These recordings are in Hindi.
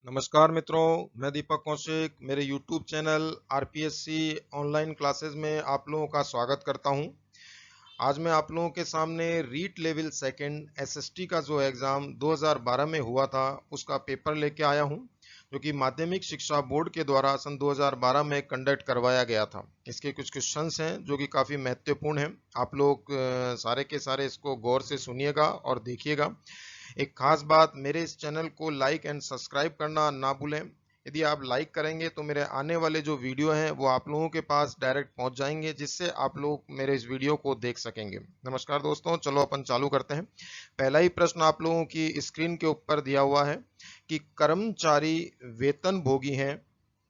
नमस्कार मित्रों, मैं दीपक कौशिक मेरे YouTube channel RPSC online classes में आप लोगों का स्वागत करता हूं। आज मैं आप लोगों के सामने रीट लेवल सेकंड एसएसटी का जो एग्ज़ाम 2012 में हुआ था उसका पेपर लेके आया हूं, जो कि माध्यमिक शिक्षा बोर्ड के द्वारा सन 2012 में कंडक्ट करवाया गया था। इसके कुछ क्वेश्चंस हैं जो कि काफ़ी महत्वपूर्ण हैं। आप लोग सारे के सारे इसको गौर से सुनिएगा और देखिएगा। एक खास बात, मेरे इस चैनल को लाइक एंड सब्सक्राइब करना ना भूलें। यदि आप लाइक करेंगे तो मेरे आने वाले जो वीडियो हैं वो आप लोगों के पास डायरेक्ट पहुंच जाएंगे, जिससे आप लोग मेरे इस वीडियो को देख सकेंगे। नमस्कार दोस्तों, चलो अपन चालू करते हैं। पहला ही प्रश्न आप लोगों की स्क्रीन के ऊपर दिया हुआ है कि कर्मचारी वेतन भोगी हैं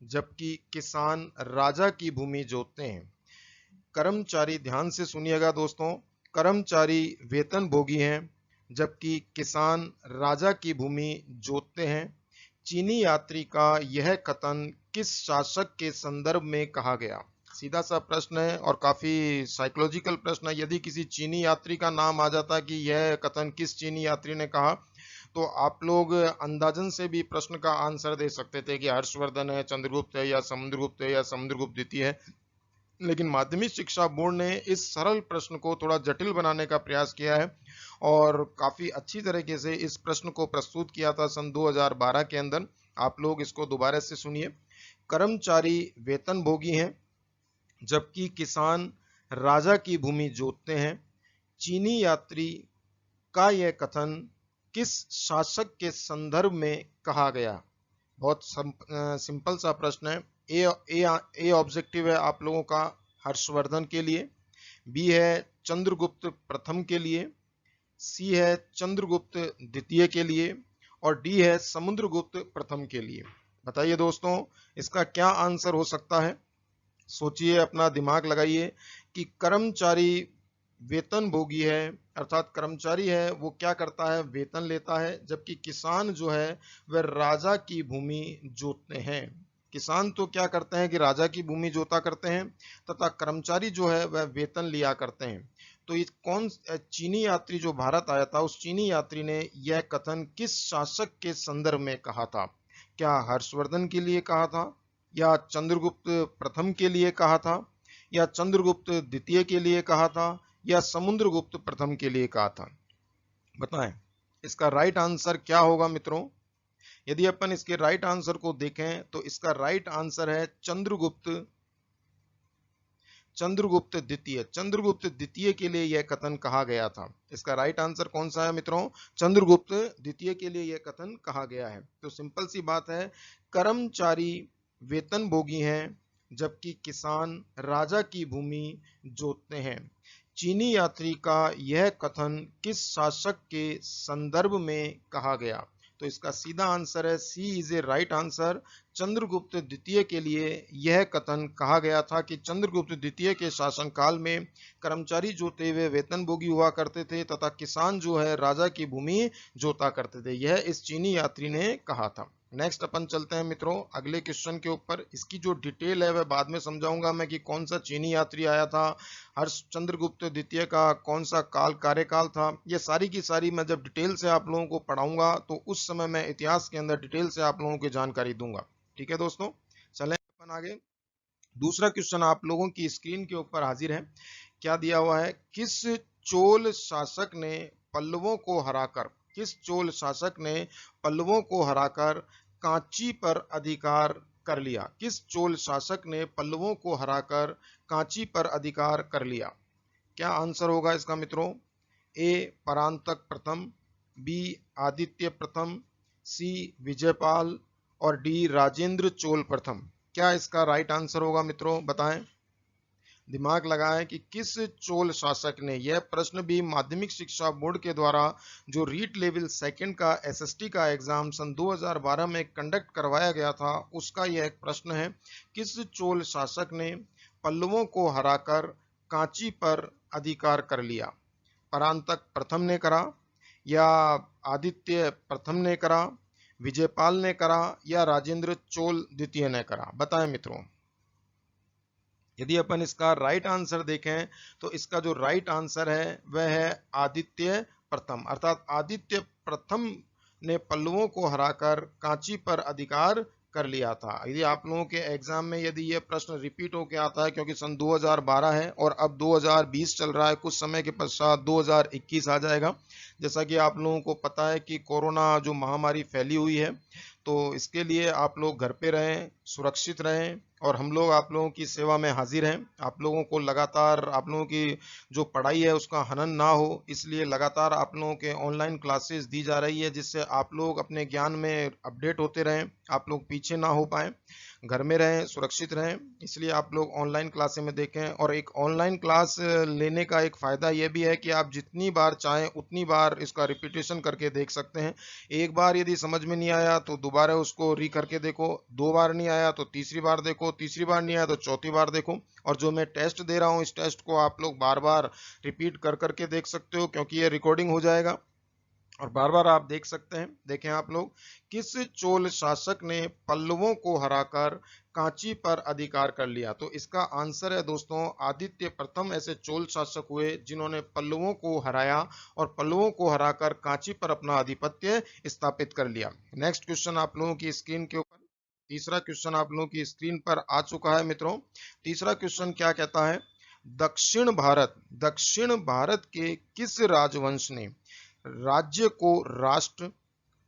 जबकि किसान राजा की भूमि जोतते हैं। कर्मचारी, ध्यान से सुनिएगा दोस्तों, कर्मचारी वेतन भोगी हैं जबकि किसान राजा की भूमि जोतते हैं। चीनी यात्री का यह कथन किस शासक के संदर्भ में कहा गया? सीधा सा प्रश्न है और काफी साइकोलॉजिकल प्रश्न है। यदि किसी चीनी यात्री का नाम आ जाता कि यह कथन किस चीनी यात्री ने कहा, तो आप लोग अंदाजन से भी प्रश्न का आंसर दे सकते थे कि हर्षवर्धन है, चंद्रगुप्त है, या समुद्रगुप्त है, या समुद्रगुप्त द्वितीय है। लेकिन माध्यमिक शिक्षा बोर्ड ने इस सरल प्रश्न को थोड़ा जटिल बनाने का प्रयास किया है और काफी अच्छी तरीके से इस प्रश्न को प्रस्तुत किया था सन 2012 के अंदर। आप लोग इसको दोबारा से सुनिए। कर्मचारी वेतन भोगी हैं जबकि किसान राजा की भूमि जोतते हैं। चीनी यात्री का यह कथन किस शासक के संदर्भ में कहा गया? बहुत सिंपल सा प्रश्न है। ए ऑब्जेक्टिव है आप लोगों का हर्षवर्धन के लिए, बी है चंद्रगुप्त प्रथम के लिए, सी है चंद्रगुप्त द्वितीय के लिए, और डी है समुद्रगुप्त प्रथम के लिए। बताइए दोस्तों, इसका क्या आंसर हो सकता है? सोचिए, अपना दिमाग लगाइए कि कर्मचारी वेतन भोगी है, अर्थात कर्मचारी है वो क्या करता है, वेतन लेता है, जबकि किसान जो है वह राजा की भूमि जोतते हैं। किसान तो क्या करते हैं कि राजा की भूमि जोता करते हैं, तथा कर्मचारी जो है वह वेतन लिया करते हैं। तो ये कौन चीनी यात्री जो भारत आया था, उस चीनी यात्री ने यह कथन किस शासक के संदर्भ में कहा था? क्या हर्षवर्धन के लिए कहा था, या चंद्रगुप्त प्रथम के लिए कहा था, या चंद्रगुप्त द्वितीय के लिए कहा था, या समुद्रगुप्त प्रथम के लिए कहा था? बताएं, इसका राइट आंसर क्या होगा मित्रों? यदि अपन इसके राइट आंसर को देखें तो इसका राइट आंसर है चंद्रगुप्त चंद्रगुप्त द्वितीय। चंद्रगुप्त द्वितीय के लिए यह कथन कहा गया था। इसका राइट आंसर कौन सा है मित्रों? चंद्रगुप्त द्वितीय के लिए यह कथन कहा गया है। तो सिंपल सी बात है, कर्मचारी वेतन भोगी हैं जबकि किसान राजा की भूमि जोतते हैं। चीनी यात्री का यह कथन किस शासक के संदर्भ में कहा गया? तो इसका सीधा आंसर है C is a right answer. Chandragupta द्वितीय के लिए यह कथन कहा गया था कि चंद्रगुप्त द्वितीय के शासनकाल में कर्मचारी जोते हुए वेतनभोगी हुआ करते थे तथा किसान जो है राजा की भूमि जोता करते थे। यह इस चीनी यात्री ने कहा था। नेक्स्ट अपन चलते हैं मित्रों अगले क्वेश्चन के ऊपर। इसकी जो डिटेल है वह बाद में समझाऊंगा मैं कि कौन सा चीनी यात्री आया था, हर्ष चंद्रगुप्त द्वितीय का कौन सा कार्यकाल था। ये सारी की सारी मैं जब डिटेल से आप लोगों को पढ़ाऊंगा तो उस समय मैं इतिहास के अंदर डिटेल से आप लोगों को जानकारी दूंगा। ठीक है दोस्तों, चलें अपन आगे। दूसरा क्वेश्चन आप लोगों की स्क्रीन के ऊपर हाजिर है। क्या दिया हुआ है? चोल शासक ने पल्लवों को हराकर किस चोल शासक ने पल्लवों को हराकर कांची पर अधिकार कर लिया? किस चोल शासक ने पल्लवों को हराकर कांची पर अधिकार कर लिया? क्या आंसर होगा इसका मित्रों? ए परांतक प्रथम, बी आदित्य प्रथम, सी विजयपाल, और डी राजेंद्र चोल प्रथम। क्या इसका राइट आंसर होगा मित्रों? बताएं, दिमाग लगाएं कि किस चोल शासक ने। यह प्रश्न भी माध्यमिक शिक्षा बोर्ड के द्वारा जो रीट लेवल सेकंड का एसएसटी का एग्जाम सन 2012 में कंडक्ट करवाया गया था उसका यह एक प्रश्न है। किस चोल शासक ने पल्लवों को हराकर कांची पर अधिकार कर लिया? परांतक प्रथम ने करा, या आदित्य प्रथम ने करा, विजयपाल ने करा, या राजेंद्र चोल द्वितीय ने करा? बताएं मित्रों। यदि अपन इसका राइट आंसर देखें तो इसका जो राइट आंसर है वह है आदित्य प्रथम, अर्थात आदित्य प्रथम ने पल्लवों को हराकर कांची पर अधिकार कर लिया था। यदि आप लोगों के एग्जाम में यदि ये प्रश्न रिपीट होकर आता है, क्योंकि सन 2012 है और अब 2020 चल रहा है, कुछ समय के पश्चात 2021 आ जाएगा। जैसा कि आप लोगों को पता है कि कोरोना जो महामारी फैली हुई है, तो इसके लिए आप लोग घर पे रहें, सुरक्षित रहें और हम लोग आप लोगों की सेवा में हाजिर हैं। आप लोगों को लगातार आप लोगों की जो पढ़ाई है उसका हनन ना हो, इसलिए लगातार आप लोगों के ऑनलाइन क्लासेस दी जा रही है, जिससे आप लोग अपने ज्ञान में अपडेट होते रहें, आप लोग पीछे ना हो पाएं, घर में रहें, सुरक्षित रहें। इसलिए आप लोग ऑनलाइन क्लासें में देखें। और एक ऑनलाइन क्लास लेने का एक फ़ायदा यह भी है कि आप जितनी बार चाहें उतनी बार इसका रिपीटेशन करके देख सकते हैं। एक बार यदि समझ में नहीं आया तो दोबारा उसको री करके देखो, 2 बार नहीं आया तो तीसरी बार देखो, तीसरी बार नहीं आया तो चौथी बार देखो। और जो मैं टेस्ट दे रहा हूँ, इस टेस्ट को आप लोग बार बार रिपीट कर करके देख सकते हो, क्योंकि ये रिकॉर्डिंग हो जाएगा और बार बार आप देख सकते हैं। देखें आप लोग, किस चोल शासक ने पल्लवों को हराकर कांची पर अधिकार कर लिया? तो इसका आंसर है दोस्तों, आदित्य प्रथम ऐसे चोल शासक हुए जिन्होंने पल्लवों को हराया और पल्लवों को हराकर कांची पर अपना आधिपत्य स्थापित कर लिया। नेक्स्ट क्वेश्चन आप लोगों की स्क्रीन के ऊपर, तीसरा क्वेश्चन आप लोगों की स्क्रीन पर आ चुका है मित्रों। तीसरा क्वेश्चन क्या कहता है? दक्षिण भारत के किस राजवंश ने राज्य को राष्ट्र,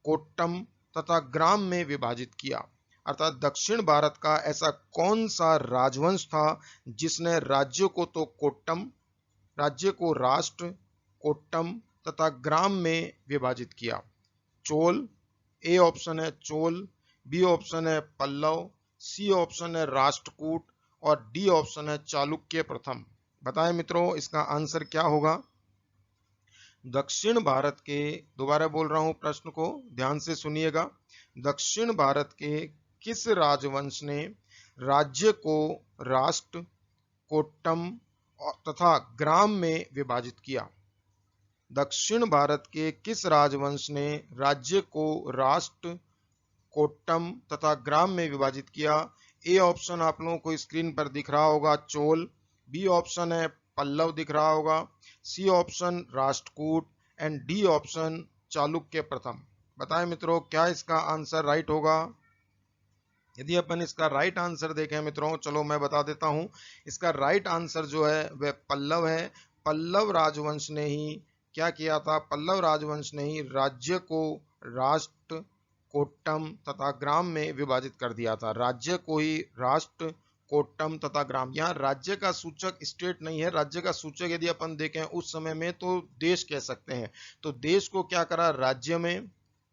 कोट्टम तथा ग्राम में विभाजित किया? अर्थात दक्षिण भारत का ऐसा कौन सा राजवंश था जिसने राज्य को तो कोट्टम, राज्य को राष्ट्र, कोट्टम तथा ग्राम में विभाजित किया? चोल, ए ऑप्शन है चोल, बी ऑप्शन है पल्लव, सी ऑप्शन है राष्ट्रकूट और डी ऑप्शन है चालुक्य प्रथम। बताएं मित्रों, इसका आंसर क्या होगा? दक्षिण भारत के, दोबारा बोल रहा हूं प्रश्न को ध्यान से सुनिएगा, दक्षिण भारत के किस राजवंश ने राज्य को राष्ट्र, कोट्टम तथा ग्राम में विभाजित किया? दक्षिण भारत के किस राजवंश ने राज्य को राष्ट्र, कोट्टम तथा ग्राम में विभाजित किया? ए ऑप्शन आप लोगों को स्क्रीन पर दिख रहा होगा चोल, बी ऑप्शन है पल्लव दिख रहा होगा, C option Rashtrakuta and D option Chalukya प्रथम। बताएं मित्रों, क्या इसका आंसर राइट होगा? यदि अपन इसका राइट आंसर देखें मित्रों, चलो मैं बता देता हूं, इसका राइट आंसर जो है वह पल्लव है। पल्लव राजवंश ने ही क्या किया था? पल्लव राजवंश ने ही राज्य को राष्ट्र, कोट्टम तथा ग्राम में विभाजित कर दिया था। राज्य को ही राष्ट्र, कोट्टम तथा ग्राम। यहाँ राज्य का सूचक स्टेट नहीं है, राज्य का सूचक यदि अपन देखें उस समय में तो देश कह सकते हैं। तो देश को क्या करा? राज्य में,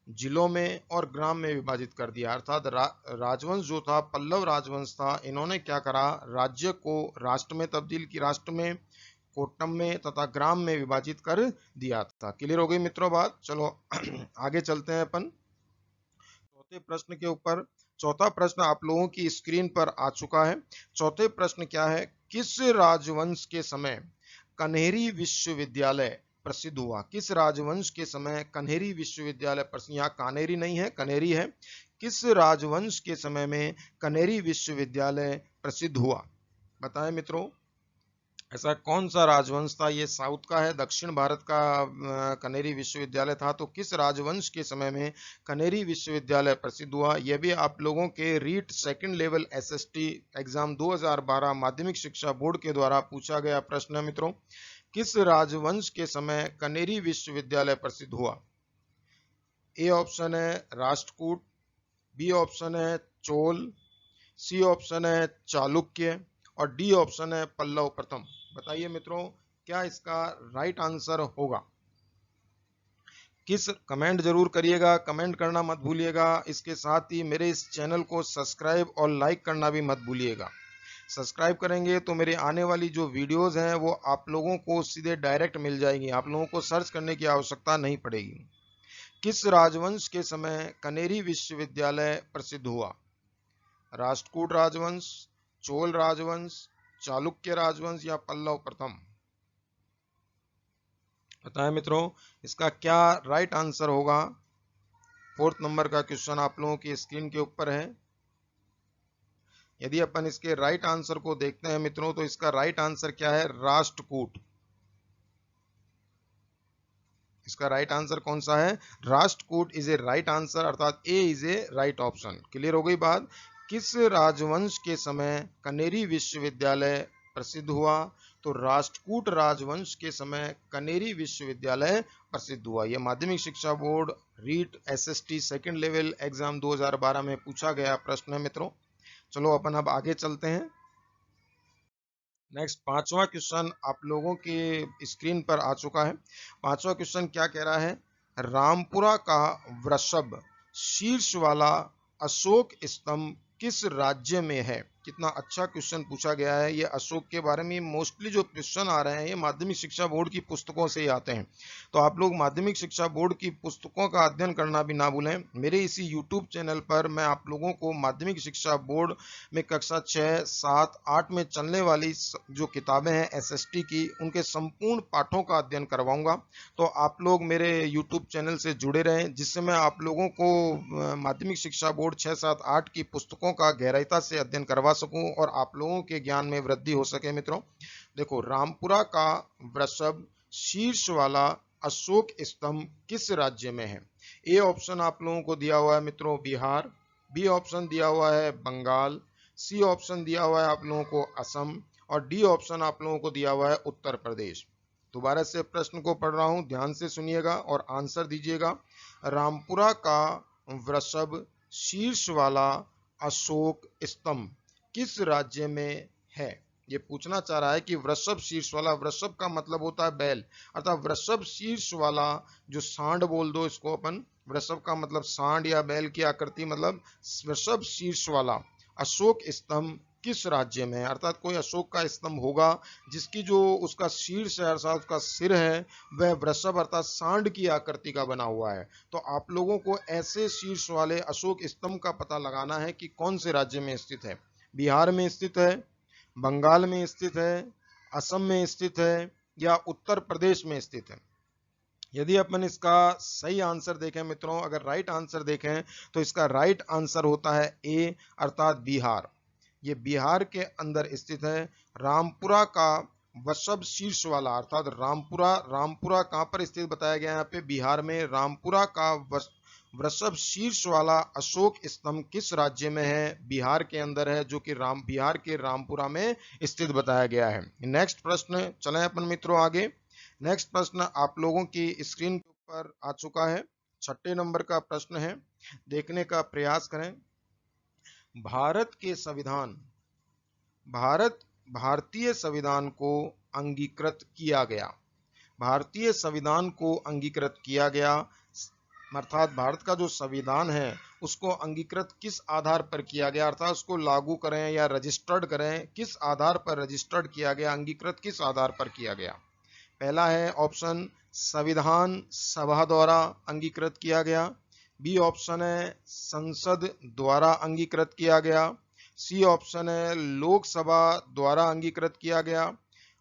जिलों में और ग्राम में विभाजित कर दिया। अर्थात राजवंश जो था, पल्लव राजवंश था, इन्होंने क्या करा? राज्य को राष्ट्र में तब्दील की, राष्ट्र में, कोट्टम में तथा ग्राम में विभाजित कर दिया था। क्लियर हो गई मित्रों बात? चलो आगे चलते हैं अपन चौथे प्रश्न के ऊपर। चौथा प्रश्न आप लोगों की स्क्रीन पर आ चुका है। चौथे प्रश्न क्या है? किस राजवंश के समय कन्हेरी विश्वविद्यालय प्रसिद्ध हुआ? किस राजवंश के समय कन्हेरी विश्वविद्यालय प्रसिद्ध, यहाँ कानेरी नहीं है, कन्हेरी है। किस राजवंश के समय में कन्हेरी विश्वविद्यालय प्रसिद्ध हुआ? बताएं मित्रों, ऐसा कौन सा राजवंश था? ये साउथ का है, दक्षिण भारत का कनेरी विश्वविद्यालय था। तो किस राजवंश के समय में कनेरी विश्वविद्यालय प्रसिद्ध हुआ? यह भी आप लोगों के REET second level SST exam 2012 माध्यमिक शिक्षा बोर्ड के द्वारा पूछा गया प्रश्न है मित्रों। किस राजवंश के समय कनेरी विश्वविद्यालय प्रसिद्ध हुआ? ए ऑप्शन है राष्ट्रकूट, बी ऑप्शन है चोल, सी ऑप्शन है चालुक्य और डी ऑप्शन है पल्लव प्रथम। बताइए मित्रों, क्या इसका राइट आंसर होगा? किस कमेंट जरूर करिएगा, कमेंट करना मत भूलिएगा। इसके साथ ही मेरे इस चैनल को सब्सक्राइब और लाइक करना भी मत भूलिएगा। सब्सक्राइब करेंगे तो मेरे आने वाली जो वीडियोस हैं वो आप लोगों को सीधे डायरेक्ट मिल जाएंगी, आप लोगों को सर्च करने की आवश्यकता नहीं पड़ेगी। किस राजवंश के समय कनेरी विश्वविद्यालय प्रसिद्ध हुआ? राष्ट्रकूट राजवंश, चोल राजवंश, चालुक्य राजवंश या पल्लव प्रथम? बताएं मित्रों, इसका क्या राइट आंसर होगा? फोर्थ नंबर का क्वेश्चन आप लोगों की स्क्रीन के ऊपर है। यदि अपन इसके राइट आंसर को देखते हैं मित्रों, तो इसका राइट आंसर क्या है? राष्ट्रकूट। इसका राइट आंसर कौन सा है? Rashtrakuta is a right answer, अर्थात A is a right option. Clear हो गई बात? किस राजवंश के समय कनेरी विश्वविद्यालय प्रसिद्ध हुआ? तो राष्ट्रकूट राजवंश के समय कनेरी विश्वविद्यालय प्रसिद्ध हुआ। यह माध्यमिक शिक्षा board REET SST second level exam 2012 में पूछा गया प्रश्न है मित्रों। चलो अपन अब आगे चलते हैं। नेक्स्ट पांचवा क्वेश्चन आप लोगों के स्क्रीन पर आ चुका है। पांचवा क्वेश्चन क्या कह रहा है? रामपुरा का वृषभ शीर्ष वाला अशोक स्तंभ किस राज्य में है? कितना अच्छा क्वेश्चन पूछा गया है। ये अशोक के बारे में मोस्टली जो क्वेश्चन आ रहे हैं ये माध्यमिक शिक्षा बोर्ड की पुस्तकों से ही आते हैं, तो आप लोग माध्यमिक शिक्षा बोर्ड की पुस्तकों का अध्ययन करना भी ना भूलें। मेरे इसी यूट्यूब चैनल पर मैं आप लोगों को माध्यमिक शिक्षा बोर्ड में कक्षा 6, 7, 8 में चलने वाली जो किताबें हैं एसएसटी की, उनके संपूर्ण पाठों का अध्ययन करवाऊंगा। तो आप लोग मेरे यूट्यूब चैनल से जुड़े रहें, जिससे मैं आप लोगों को माध्यमिक शिक्षा बोर्ड 6, 7, 8 की पुस्तकों का गहराईता से अध्ययन करवा सकूं और आप लोगों के ज्ञान में वृद्धि हो सके। मित्रों देखो, रामपुरा का वृषभ शीर्ष वाला अशोक स्तंभ किस राज्य में है? ए ऑप्शन आप लोगों को दिया हुआ है मित्रों बिहार, बी ऑप्शन दिया हुआ है बंगाल, सी ऑप्शन दिया हुआ है आप लोगों को असम और डी ऑप्शन आप लोगों को दिया हुआ है उत्तर प्रदेश। दोबारा से प्रश्न को पढ़ रहा हूं, ध्यान से सुनिएगा और आंसर दीजिएगा। रामपुरा का वृषभ शीर्ष वाला अशोक स्तंभ किस राज्य में है? ये पूछना चाह रहा है कि वृषभ शीर्ष वाला, वृषभ का मतलब होता है बैल, अर्थात वृषभ शीर्ष वाला जो सांड बोल दो इसको अपन, वृषभ का मतलब सांड या बैल की आकृति, मतलब वृषभ शीर्ष वाला अशोक स्तंभ किस राज्य में है? अर्थात कोई अशोक का स्तंभ होगा जिसकी जो उसका शीर्ष है अर्थात उसका सिर है वह वृषभ अर्थात सांड की आकृति का बना हुआ है। तो आप लोगों को ऐसे शीर्ष वाले अशोक स्तंभ का पता लगाना है कि कौन से राज्य में स्थित है। बिहार में स्थित है, बंगाल में स्थित है, असम में स्थित है या उत्तर प्रदेश में स्थित है। यदि अपन इसका सही आंसर देखें मित्रों, अगर राइट आंसर देखें तो इसका राइट आंसर होता है ए अर्थात बिहार। ये बिहार के अंदर स्थित है। रामपुरा का वृषभ शीर्ष वाला अर्थात रामपुरा कहां पर स्थित बताया गया है यहाँ पे? बिहार में। रामपुरा का वृषभ शीर्ष वाला अशोक स्तंभ किस राज्य में है? बिहार के अंदर है, जो कि बिहार के रामपुरा में स्थित बताया गया है। नेक्स्ट प्रश्न चलें अपन मित्रों आगे। नेक्स्ट प्रश्न आप लोगों की स्क्रीन के ऊपर आ चुका है। 6 नंबर का प्रश्न है, देखने का प्रयास करें। भारतीय संविधान को अंगीकृत किया गया। भारतीय संविधान को अंगीकृत किया गया अर्थात भारत का जो संविधान है उसको अंगीकृत किस आधार पर किया गया, अर्थात उसको लागू करें या रजिस्टर्ड करें, किस आधार पर रजिस्टर्ड किया गया, अंगीकृत किस आधार पर किया गया? पहला है ऑप्शन संविधान सभा द्वारा अंगीकृत किया गया, बी ऑप्शन है संसद द्वारा अंगीकृत किया गया, सी ऑप्शन है लोकसभा द्वारा अंगीकृत किया गया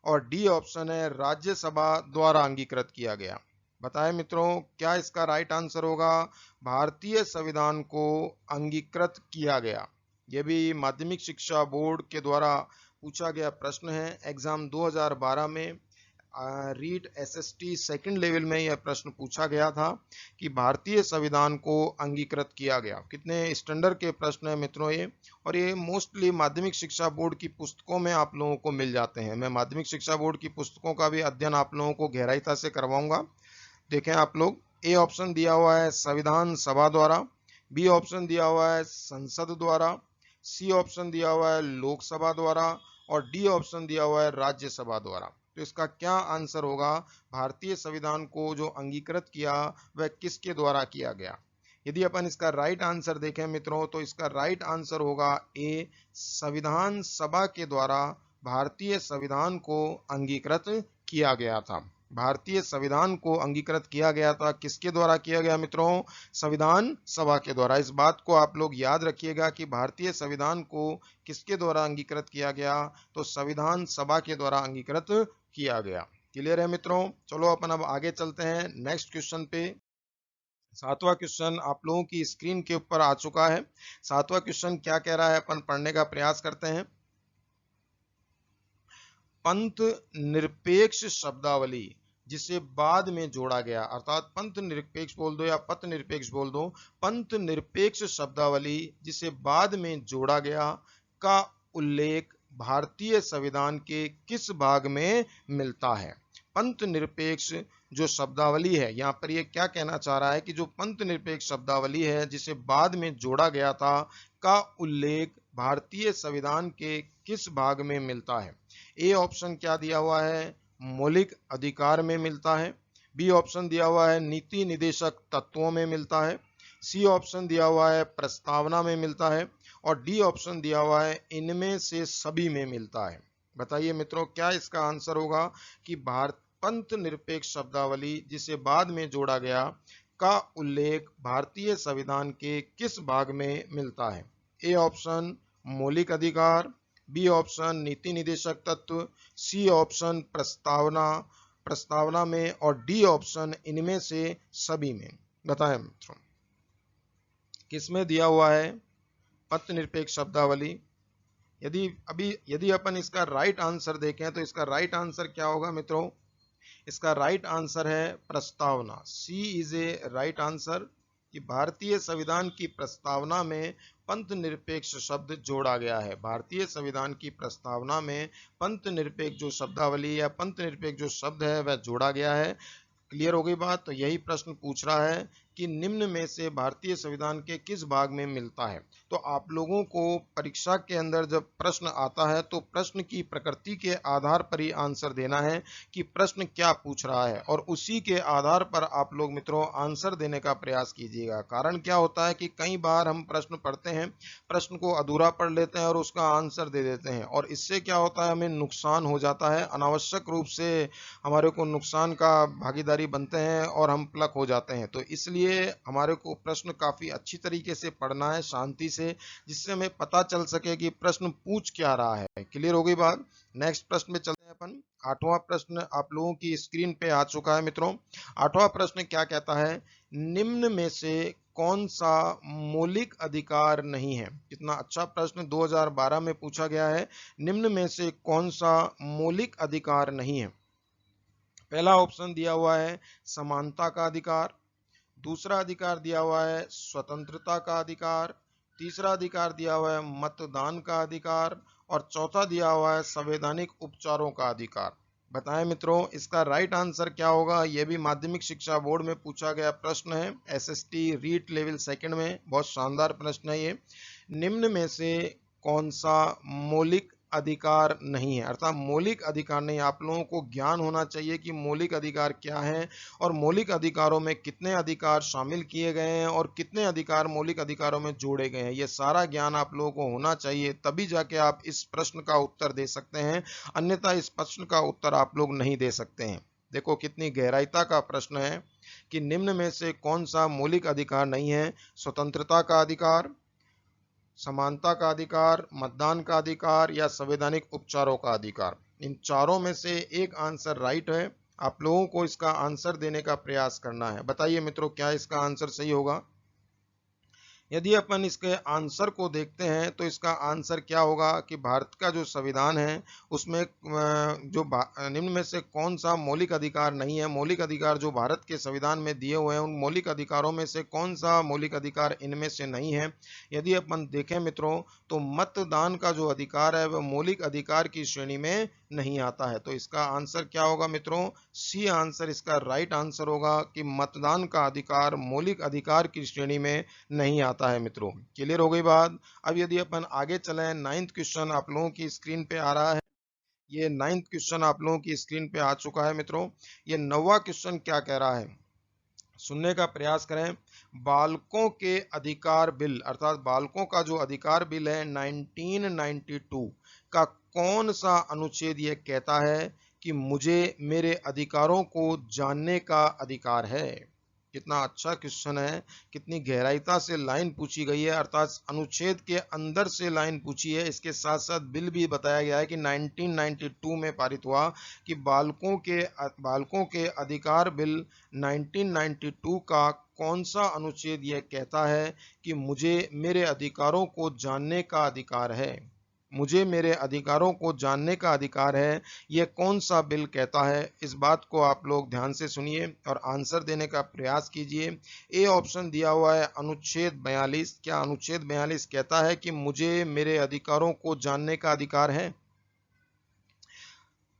और डी ऑप्शन है राज्यसभा द्वारा अंगीकृत किया गया। बताएं मित्रों क्या इसका राइट आंसर होगा? भारतीय संविधान को अंगीकृत किया गया। यह भी माध्यमिक शिक्षा बोर्ड के द्वारा पूछा गया प्रश्न है। एग्जाम 2012 में रीट एसएसटी सेकंड लेवल में यह प्रश्न पूछा गया था कि भारतीय संविधान को अंगीकृत किया गया। कितने स्टैंडर्ड के प्रश्न है मित्रों ये, और ये मोस्टली माध्यमिक शिक्षा बोर्ड की पुस्तकों में आप लोगों को मिल जाते हैं। मैं माध्यमिक शिक्षा बोर्ड की पुस्तकों का भी अध्ययन आप लोगों को गहराईता से करवाऊंगा। देखें आप लोग, ए ऑप्शन दिया हुआ है संविधान सभा द्वारा, बी ऑप्शन दिया हुआ है संसद द्वारा, सी ऑप्शन दिया हुआ है लोकसभा द्वारा और डी ऑप्शन दिया हुआ है राज्यसभा द्वारा। तो इसका क्या आंसर होगा? भारतीय संविधान को जो अंगीकृत किया वह किसके द्वारा किया गया? यदि अपन इसका राइट आंसर देखें मित्रों तो इसका राइट आंसर होगा ए, संविधान सभा के द्वारा भारतीय संविधान को अंगीकृत किया गया था। भारतीय संविधान को अंगीकृत किया गया था, किसके द्वारा किया गया मित्रों? संविधान सभा के द्वारा। इस बात को आप लोग याद रखिएगा कि भारतीय संविधान को किसके द्वारा अंगीकृत किया गया? तो संविधान सभा के द्वारा अंगीकृत किया गया। क्लियर है मित्रों? चलो अपन अब आगे चलते हैं नेक्स्ट क्वेश्चन पे। 7वां क्वेश्चन आप लोगों की स्क्रीन के ऊपर आ चुका है। 7वां क्वेश्चन क्या कह रहा है, अपन पढ़ने का प्रयास करते हैं। पंथ निरपेक्ष शब्दावली जिसे बाद में जोड़ा गया, अर्थात पंथ निरपेक्ष बोल दो या पथ निरपेक्ष बोल दो, पंथ निरपेक्ष शब्दावली जिसे बाद में जोड़ा गया का उल्लेख भारतीय संविधान के किस भाग में मिलता है। पंथ निरपेक्ष जो शब्दावली है, यहाँ पर ये क्या कहना चाह रहा है कि जो पंथ निरपेक्ष शब्दावली है जिसे बाद में जोड़ा गया था का उल्लेख भारतीय संविधान के किस भाग में मिलता है। ए ऑप्शन क्या दिया हुआ है, मौलिक अधिकार में मिलता है। बी ऑप्शन दिया हुआ है नीति निदेशक तत्वों में मिलता है। सी ऑप्शन दिया हुआ है प्रस्तावना में मिलता है। और डी ऑप्शन दिया हुआ है इनमें से सभी में मिलता है। बताइए मित्रों क्या इसका आंसर होगा कि भारत पंथ निरपेक्ष शब्दावली जिसे बाद में जोड़ा गया का उल्लेख भारतीय संविधान के किस भाग में मिलता है। ए ऑप्शन मौलिक अधिकार, बी ऑप्शन नीति निदेशक तत्व, सी ऑप्शन प्रस्तावना में और डी ऑप्शन इनमें से सभी में। बताएं मित्रों किसमें दिया हुआ है पंथ निरपेक्ष शब्दावली। यदि अपन इसका राइट आंसर देखें तो इसका राइट आंसर क्या होगा मित्रों, इसका राइट आंसर है प्रस्तावना। सी इज ए राइट आंसर कि भारतीय संविधान की प्रस्तावना में पंथ निरपेक्ष शब्द जोड़ा गया है। भारतीय संविधान की प्रस्तावना में पंथ निरपेक्ष जो शब्दावली या पंथ निरपेक्ष जो शब्द है वह जोड़ा गया है। क्लियर हो गई बात। तो यही प्रश्न पूछ रहा है कि निम्न में से भारतीय संविधान के किस भाग में मिलता है। तो आप लोगों को परीक्षा के अंदर जब प्रश्न आता है तो प्रश्न की प्रकृति के आधार पर ही आंसर देना है कि प्रश्न क्या पूछ रहा है, और उसी के आधार पर आप लोग मित्रों आंसर देने का प्रयास कीजिएगा। कारण क्या होता है कि कई बार हम प्रश्न पढ़ते हैं, प्रश्न को अधूरा पढ़ लेते हैं और उसका आंसर दे देते हैं, और इससे क्या होता है हमें नुकसान हो जाता है, अनावश्यक रूप से हमारे को नुकसान का भागीदारी बनते हैं और हम प्लक हो जाते हैं। तो इसलिए हमारे को प्रश्न काफी अच्छी तरीके से पढ़ना है शांति से, जिससे हमें पता चल सके कि प्रश्न पूछ क्या रहा है। क्लियर हो गई बात। नेक्स्ट प्रश्न में चलते हैं अपन। आठवां प्रश्न आप लोगों की स्क्रीन पे आ चुका है मित्रों। आठवां प्रश्न क्या कहता है, निम्न में से कौन सा मौलिक अधिकार नहीं है। कितना अच्छा प्रश्न 2012 में पूछा गया है। निम्न में से कौन सा मौलिक अधिकार नहीं है। पहला ऑप्शन दिया हुआ है समानता का अधिकार, दूसरा अधिकार दिया हुआ है स्वतंत्रता का अधिकार, तीसरा अधिकार दिया हुआ है मतदान का अधिकार, और चौथा दिया हुआ है संवैधानिक उपचारों का अधिकार। बताएं मित्रों इसका राइट आंसर क्या होगा। यह भी माध्यमिक शिक्षा बोर्ड में पूछा गया प्रश्न है, एसएसटी रीट लेवल सेकंड में। बहुत शानदार प्रश्न है ये। निम्न में से कौन सा मौलिक अधिकार नहीं है, अर्थात मौलिक अधिकार नहीं। आप लोगों को ज्ञान होना चाहिए कि मौलिक अधिकार क्या है और मौलिक अधिकारों में कितने अधिकार शामिल किए गए हैं और कितने अधिकार मौलिक अधिकारों में जोड़े गए हैं। यह सारा ज्ञान आप लोगों को होना चाहिए, तभी जाके आप इस प्रश्न का उत्तर दे सकते हैं, अन्यथा इस प्रश्न का उत्तर आप लोग नहीं दे सकते हैं। देखो कितनी गहराईता का प्रश्न है कि निम्न में से कौन सा मौलिक अधिकार नहीं है। स्वतंत्रता का अधिकार, समानता का अधिकार, मतदान का अधिकार या संवैधानिक उपचारों का अधिकार। इन चारों में से एक आंसर राइट है। आप लोगों को इसका आंसर देने का प्रयास करना है। बताइए मित्रों क्या इसका आंसर सही होगा। यदि अपन इसके आंसर को देखते हैं तो इसका आंसर क्या होगा कि भारत का जो संविधान है उसमें जो निम्न में से कौन सा मौलिक अधिकार नहीं है। मौलिक अधिकार जो भारत के संविधान में दिए हुए हैं उन मौलिक अधिकारों में से कौन सा मौलिक अधिकार इनमें से नहीं है। यदि अपन देखें मित्रों तो मतदान का जो अधिकार है वह मौलिक अधिकार की श्रेणी में नहीं आता है। तो इसका आंसर क्या होगा मित्रों, सी आंसर इसका राइट आंसर होगा कि मतदान का अधिकार मौलिक अधिकार की श्रेणी में नहीं आता है मित्रों। क्लियर हो गई बात। अब यदि अपन आगे चलें, नाइन्थ क्वेश्चन आप लोगों की स्क्रीन पे आ रहा है। ये नाइन्थ क्वेश्चन आप लोगों की स्क्रीन पे आ चुका है मित्रों। ये 9वां क्वेश्चन क्या कह रहा है, सुनने का प्रयास करें। बालकों के अधिकार बिल, अर्थात बालकों का जो अधिकार बिल है 1992 का कौन सा अनुच्छेद ये कहता है कि मुझे मेरे अधिकारों को जानने का अधिकार है। कितना अच्छा क्वेश्चन है, कितनी गहराईता से लाइन पूछी गई है, अर्थात अनुच्छेद के अंदर से लाइन पूछी है। इसके साथ साथ बिल भी बताया गया है कि 1992 में पारित हुआ कि बालकों के अधिकार बिल 1992 का कौन सा अनुच्छेद यह कहता है कि मुझे मेरे अधिकारों को जानने का अधिकार है। मुझे मेरे अधिकारों को जानने का अधिकार है, यह कौन सा बिल कहता है? इस बात को आप लोग ध्यान से सुनिए और आंसर देने का प्रयास कीजिए। ए ऑप्शन दिया हुआ है अनुच्छेद 42। क्या अनुच्छेद 42 कहता है कि मुझे मेरे अधिकारों को जानने का अधिकार है?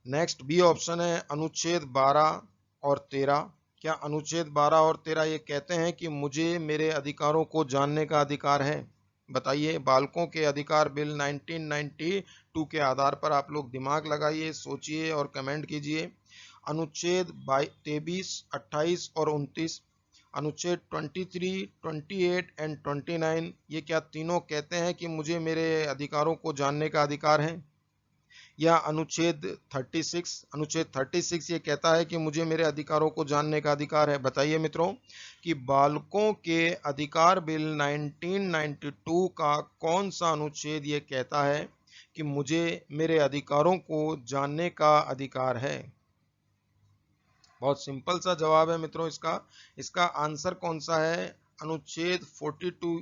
नेक्स्ट बी ऑप्शन है अनुच्छेद 12 और 13। क्या अनुच्छेद 12 और 13 ये कहते हैं कि मुझे मेरे अधिकारों को जानने का अधिकार है? बताइए। बालकों के अधिकार बिल 1992 के आधार पर आप लोग दिमाग लगाइए, सोचिए और कमेंट कीजिए। अनुच्छेद 23, 28 और 29, अनुच्छेद 23, 28 एंड 29, ये क्या तीनों कहते हैं कि मुझे मेरे अधिकारों को जानने का अधिकार है? या अनुच्छेद 36, अनुच्छेद 36 ये कहता है कि मुझे मेरे अधिकारों को जानने का अधिकार है? बताइए मित्रों कि बालकों के अधिकार बिल 1992 का कौन सा अनुच्छेद ये कहता है कि मुझे मेरे अधिकारों को जानने का अधिकार है? बहुत सिंपल सा जवाब है मित्रों इसका आंसर कौन सा है? अनुच्छेद 42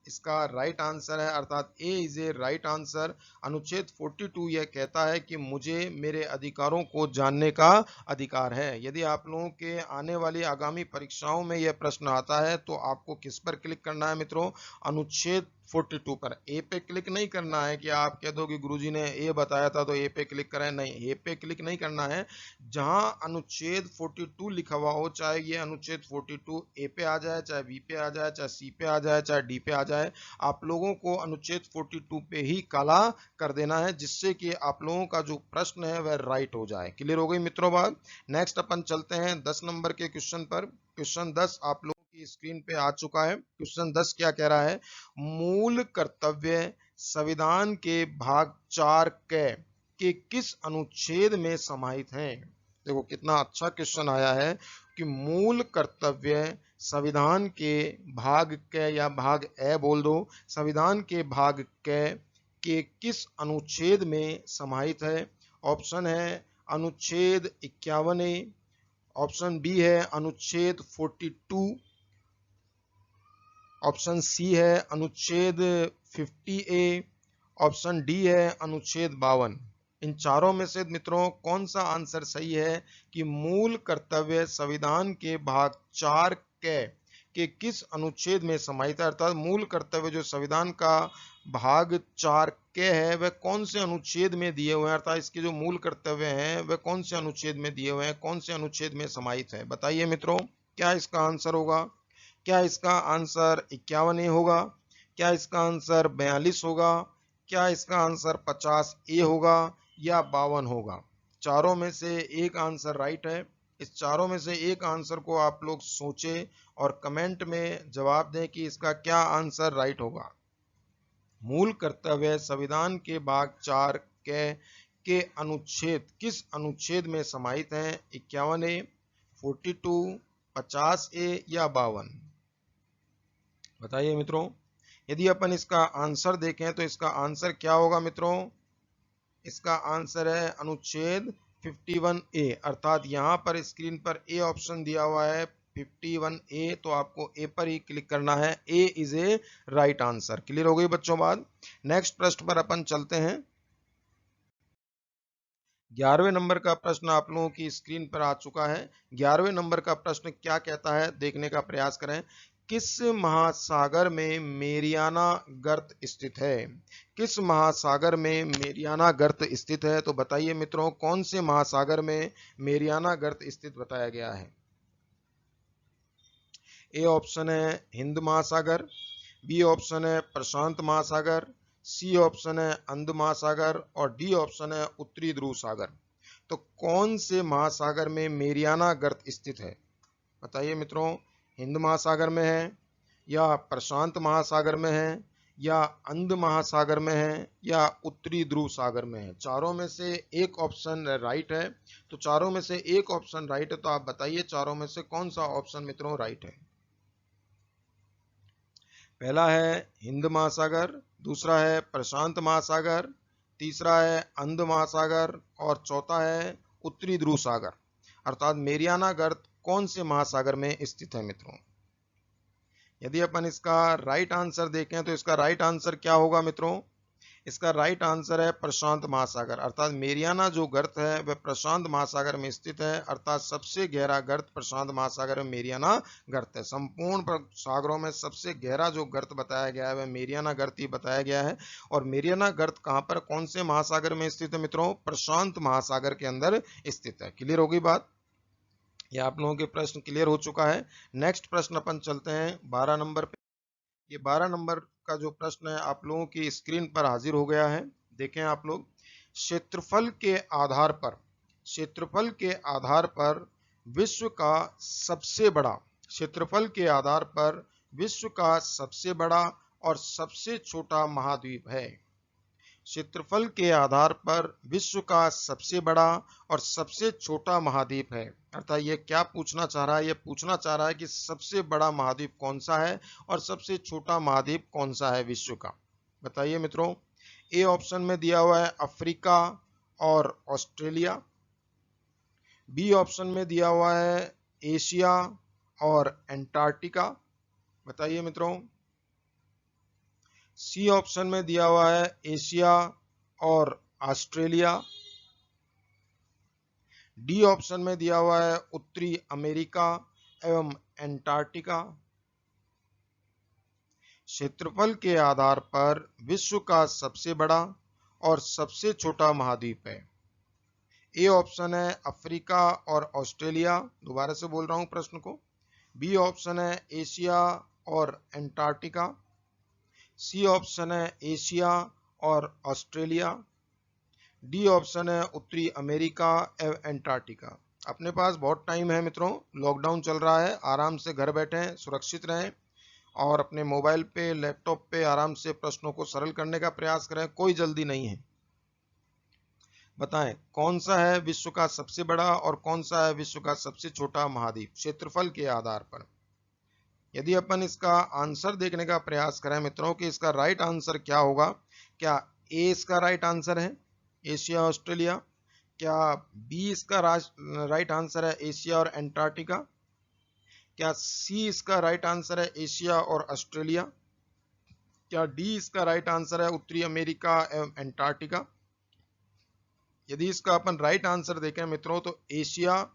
इसका राइट आंसर है, अर्थात A is a right answer. अनुच्छेद 42 यह कहता है कि मुझे मेरे अधिकारों को जानने का अधिकार है। यदि आप लोगों के आने वाली आगामी परीक्षाओं में यह प्रश्न आता है तो आपको किस पर क्लिक करना है मित्रों? अनुच्छेद 42 पर। ए पे क्लिक नहीं करना है कि आप कह दो कि गुरुजी ने ए बताया था तो ए पे क्लिक करें, नहीं, ए पे क्लिक नहीं करना है। जहां अनुच्छेद 42 लिखा हुआ हो, चाहे ये अनुच्छेद 42 ए पे आ जाए, चाहे बी पे आ जाए, चाहे सी पे आ जाए, चाहे डी पे आ जाए, आप लोगों को अनुच्छेद 42 पे ही काला कर देना है, जिससे कि आप लोगों का जो प्रश्न है वह राइट हो जाए। क्लियर हो गई मित्रों बात? नेक्स्ट अपन चलते हैं 10 नंबर के क्वेश्चन पर। क्वेश्चन 10 आप लोगों की स्क्रीन पे आ चुका है। क्वेश्चन 10 क्या कह रहा है? मूल कर्तव्य संविधान के भाग 4 के किस अनुच्छेद में समाहित हैं? देखो कितना अच्छा क्वेश्चन आया है कि मूल कर्तव्य संविधान के भाग क या भाग ए बोल दो, संविधान के भाग के किस अनुच्छेद में समाहित है? ऑप्शन है अनुच्छेद 51A, ऑप्शन बी है अनुच्छेद 42, ऑप्शन सी है अनुच्छेद 50A, ऑप्शन डी है अनुच्छेद 52। इन चारों में से मित्रों कौन सा आंसर सही है कि मूल कर्तव्य संविधान के भाग 4 के किस अनुच्छेद में समाहित है? अर्थात मूल कर्तव्य जो संविधान का भाग 4 के है वह कौन से अनुच्छेद में दिए हुए हैं? अर्थात इसके जो मूल कर्तव्य हैं वह कौन से अनुच्छेद में दिए हुए हैं, कौन से अनुच्छेद में समाहित है? बताइए मित्रों, क्या इसका आंसर होगा? क्या इसका आंसर 51A होगा? क्या इसका आंसर 42 होगा? क्या इसका आंसर 50A होगा या 52 होगा? चारों में से एक आंसर राइट है। इस चारों में से एक आंसर को आप लोग सोचें और कमेंट में जवाब दें कि इसका क्या आंसर राइट होगा। मूल कर्तव्य संविधान के भाग 4 के अनुच्छेद किस अनुच्छेद में समाहित हैं? 51A, 42, 50A या 52? बताइए मित्रों। यदि अपन इसका आंसर देखें तो इसका आंसर क्या होगा मित्रों? इसका आंसर है अनुच्छेद 51A, अर्थात यहाँ पर स्क्रीन पर ए ऑप्शन दिया हुआ है 51A, तो आपको ए पर ही क्लिक करना है। A is a right answer. Clear हो गई बच्चों बात? नेक्स्ट प्रश्न पर अपन चलते हैं। 11वें नंबर का प्रश्न आप लोगों की स्क्रीन पर आ चुका है। 11वें नंबर का प्रश्न क्या कहता है देखने का प्रयास करें। किस महासागर में मेरियाना गर्त स्थित है? किस महासागर में मेरियाना गर्त स्थित है? तो बताइए मित्रों कौन से महासागर में मेरियाना गर्त स्थित बताया गया है? ए ऑप्शन है हिंद महासागर, बी ऑप्शन है प्रशांत महासागर, सी ऑप्शन है अंध महासागर और डी ऑप्शन है उत्तरी ध्रुव सागर। तो कौन से महासागर में मेरियाना गर्त स्थित है? बताइए मित्रों, हिंद महासागर में है या प्रशांत महासागर में है या अंध महासागर में है या उत्तरी ध्रुव सागर में है? चारों में से एक ऑप्शन राइट है। तो चारों में से एक ऑप्शन राइट है, तो आप बताइए चारों में से कौन सा ऑप्शन मित्रों राइट है? पहला है हिंद महासागर, दूसरा है प्रशांत महासागर, तीसरा है अंध महासागर और चौथा है उत्तरी ध्रुव सागर। अर्थात मेरियाना गर्त कौन से महासागर में स्थित है मित्रों? यदि अपन इसका राइट आंसर देखें तो इसका राइट आंसर क्या होगा मित्रों? इसका राइट आंसर है प्रशांत महासागर, अर्थात मेरियाना जो गर्त है वह प्रशांत महासागर में स्थित है, अर्थात सबसे गहरा गर्त प्रशांत महासागर में मेरियाना गर्त है। संपूर्ण सागरों में सबसे गहरा जो गर्त बताया गया है वह मेरियाना गर्त ही बताया गया है। और मेरियाना गर्त कहां पर, कौन से महासागर में स्थित है मित्रों, प्रशांत महासागर के अंदर स्थित है। क्लियर होगी बात, ये आप लोगों के प्रश्न क्लियर हो चुका है। नेक्स्ट प्रश्न अपन चलते हैं 12 नंबर पे। ये 12 नंबर का जो प्रश्न है आप लोगों की स्क्रीन पर हाजिर हो गया है। देखें आप लोग, क्षेत्रफल के आधार पर, क्षेत्रफल के आधार पर विश्व का सबसे बड़ा, क्षेत्रफल के आधार पर विश्व का सबसे बड़ा और सबसे छोटा महाद्वीप है। क्षेत्रफल के आधार पर विश्व का सबसे बड़ा और सबसे छोटा महाद्वीप है। अर्थात ये क्या पूछना चाह रहा है, ये पूछना चाह रहा है कि सबसे बड़ा महाद्वीप कौन सा है और सबसे छोटा महाद्वीप कौन सा है विश्व का। बताइए मित्रों। ए ऑप्शन में दिया हुआ है अफ्रीका और ऑस्ट्रेलिया, बी ऑप्शन में दिया हुआ है एशिया और एंटार्क्टिका। बताइए मित्रों। सी ऑप्शन में दिया हुआ है एशिया और ऑस्ट्रेलिया, डी ऑप्शन में दिया हुआ है उत्तरी अमेरिका एवं एंटार्क्टिका। क्षेत्रफल के आधार पर विश्व का सबसे बड़ा और सबसे छोटा महाद्वीप है। ए ऑप्शन है अफ्रीका और ऑस्ट्रेलिया, दोबारा से बोल रहा हूं प्रश्न को। बी ऑप्शन है एशिया और एंटार्क्टिका, सी ऑप्शन है एशिया और ऑस्ट्रेलिया, डी ऑप्शन है उत्तरी अमेरिका एवं एंटार्क्टिका। अपने पास बहुत टाइम है मित्रों, लॉकडाउन चल रहा है, आराम से घर बैठें, सुरक्षित रहें और अपने मोबाइल पे, लैपटॉप पे आराम से प्रश्नों को सरल करने का प्रयास करें, कोई जल्दी नहीं है। बताएं कौन सा है विश्व का सबसे बड़ा और कौन सा है विश्व का सबसे छोटा महाद्वीप क्षेत्रफल के आधार पर। यदि अपन इसका आंसर देखने का प्रयास करें मित्रों कि इसका राइट आंसर क्या होगा, क्या ए इसका राइट आंसर है एशिया ऑस्ट्रेलिया, क्या बी इसका राइट आंसर है एशिया और एंटार्क्टिका, क्या सी इसका राइट आंसर है एशिया और ऑस्ट्रेलिया, क्या डी इसका राइट आंसर है उत्तरी अमेरिका एवं एंटार्क्टिका। यदि इसका अपन राइट आंसर देखें मित्रों तो Asia,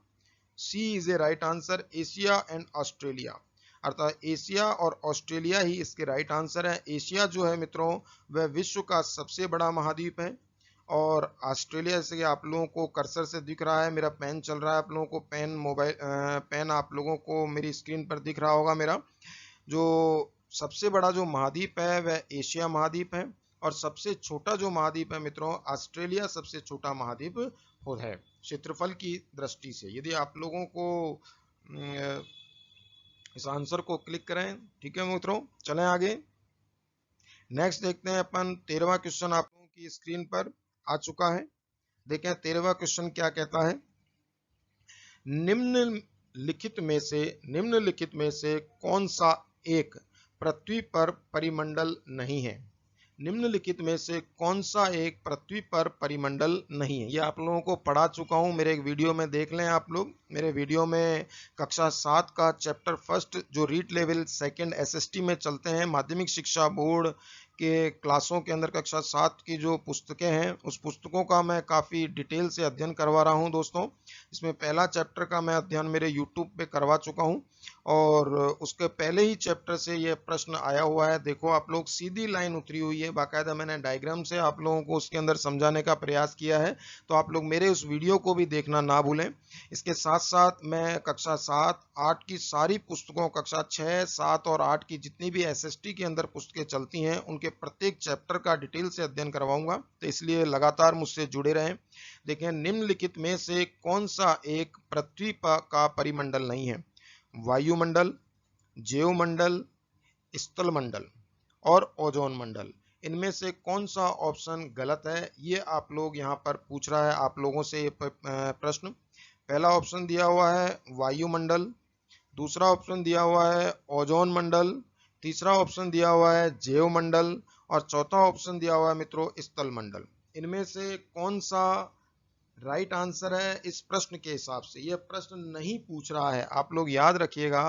C is a right answer, Asia and Australia, अर्थात एशिया और ऑस्ट्रेलिया ही इसके राइट आंसर है। एशिया जो है मित्रों वह विश्व का सबसे बड़ा महाद्वीप है और ऑस्ट्रेलिया, जैसे कि आप लोगों को कर्सर से दिख रहा है, मेरा पेन चल रहा है, आप लोगों को पेन मोबाइल पेन आप लोगों को मेरी स्क्रीन पर दिख रहा होगा। मेरा जो सबसे बड़ा जो महाद्वीप है वह एशिया महाद्वीप है और सबसे छोटा जो महाद्वीप है मित्रों ऑस्ट्रेलिया सबसे छोटा महाद्वीप है क्षेत्रफल की दृष्टि से। यदि आप लोगों को इस आंसर को क्लिक करें, ठीक है मित्रों। चलें आगे, नेक्स्ट देखते हैं अपन 13वां क्वेश्चन आप लोगों की स्क्रीन पर आ चुका है। देखें 13वां क्वेश्चन क्या कहता है। निम्नलिखित में से कौन सा एक पृथ्वी पर परिमंडल नहीं है। निम्नलिखित में से कौन सा एक पृथ्वी पर परिमंडल नहीं है। यह आप लोगों को पढ़ा चुका हूं, मेरे एक वीडियो में देख लें आप लोग। मेरे वीडियो में कक्षा 7 का चैप्टर फर्स्ट जो रीट लेवल सेकंड एसएसटी में चलते हैं, माध्यमिक शिक्षा बोर्ड के क्लासों के अंदर कक्षा 7 की जो पुस्तकें हैं उस पुस्तकों का मैं काफ़ी डिटेल से अध्ययन करवा रहा हूं दोस्तों। इसमें पहला चैप्टर का मैं अध्ययन मेरे यूट्यूब पे करवा चुका हूं और उसके पहले ही चैप्टर से ये प्रश्न आया हुआ है। देखो आप लोग, सीधी लाइन उतरी हुई है, बाकायदा मैंने डायग्राम से आप लोगों को उसके अंदर समझाने का प्रयास किया है, तो आप लोग मेरे उस वीडियो को भी देखना ना भूलें। इसके साथ साथ मैं कक्षा 7, 8 की सारी पुस्तकों, कक्षा 6, 7 और 8 की जितनी भी एसएसटी के अंदर पुस्तकें चलती हैं उनके प्रत्येक चैप्टर का डिटेल से अध्ययन करवाऊंगा, तो इसलिए लगातार मुझसे जुड़े रहें। देखें निम्नलिखित में से कौन सा एक पृथ्वी का परिमंडल नहीं है। वायुमंडल, जैवमंडल, स्थलमंडल और ओजोन मंडल, इनमें से कौन सा ऑप्शन गलत है, ये आप लोग यहाँ पर पूछ रहा है आप लोगों से ये प्रश्न। पहला ऑप्शन दिया हुआ है वायुमंडल, दूसरा ऑप्शन दिया हुआ है ओजोन मंडल, तीसरा ऑप्शन दिया हुआ है जैवमंडल और चौथा ऑप्शन दिया हुआ है मित्रों स्थलमंडल। इनमें से कौन सा राइट आंसर है इस प्रश्न के हिसाब से। यह प्रश्न नहीं पूछ रहा है। आप लोग याद रखिएगा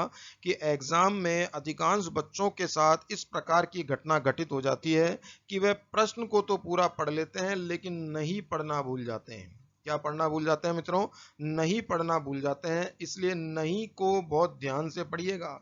कि एग्जाम में अधिकांश बच्चों के साथ इस प्रकार की घटना घटित हो जाती है कि वे प्रश्न को तो पूरा पढ़ लेते हैं लेकिन नहीं पढ़ना भूल जाते हैं। क्या पढ़ना भूल जाते हैं मित्रों? नहीं पढ़ना भूल जाते हैं। इसलिए नहीं को बहुत ध्यान से पढ़िएगा।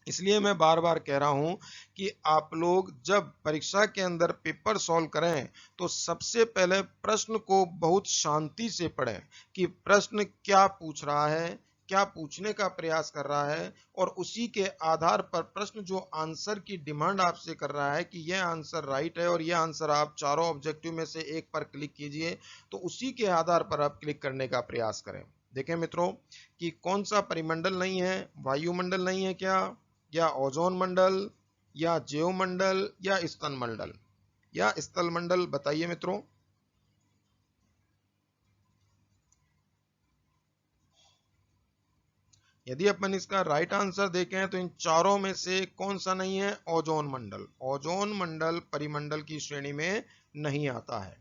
इसलिए मैं बार बार कह रहा हूं कि आप लोग जब परीक्षा के अंदर पेपर सॉल्व करें तो सबसे पहले प्रश्न को बहुत शांति से पढ़ें कि प्रश्न क्या पूछ रहा है, क्या पूछने का प्रयास कर रहा है, और उसी के आधार पर प्रश्न जो आंसर की डिमांड आपसे कर रहा है कि यह आंसर राइट है और यह आंसर आप चारों ऑब्जेक्टिव में से एक पर क्लिक कीजिए, तो उसी के आधार पर आप क्लिक करने का प्रयास करें। देखें मित्रों कि कौन सा परिमंडल नहीं है, वायुमंडल नहीं है क्या, या ओजोन मंडल, या जैव मंडल, या स्तन मंडल, या स्थल मंडल, बताइए मित्रों। यदि अपन इसका राइट आंसर देखें तो इन चारों में से कौन सा नहीं है? ओजोन मंडल। ओजोन मंडल परिमंडल की श्रेणी में नहीं आता है।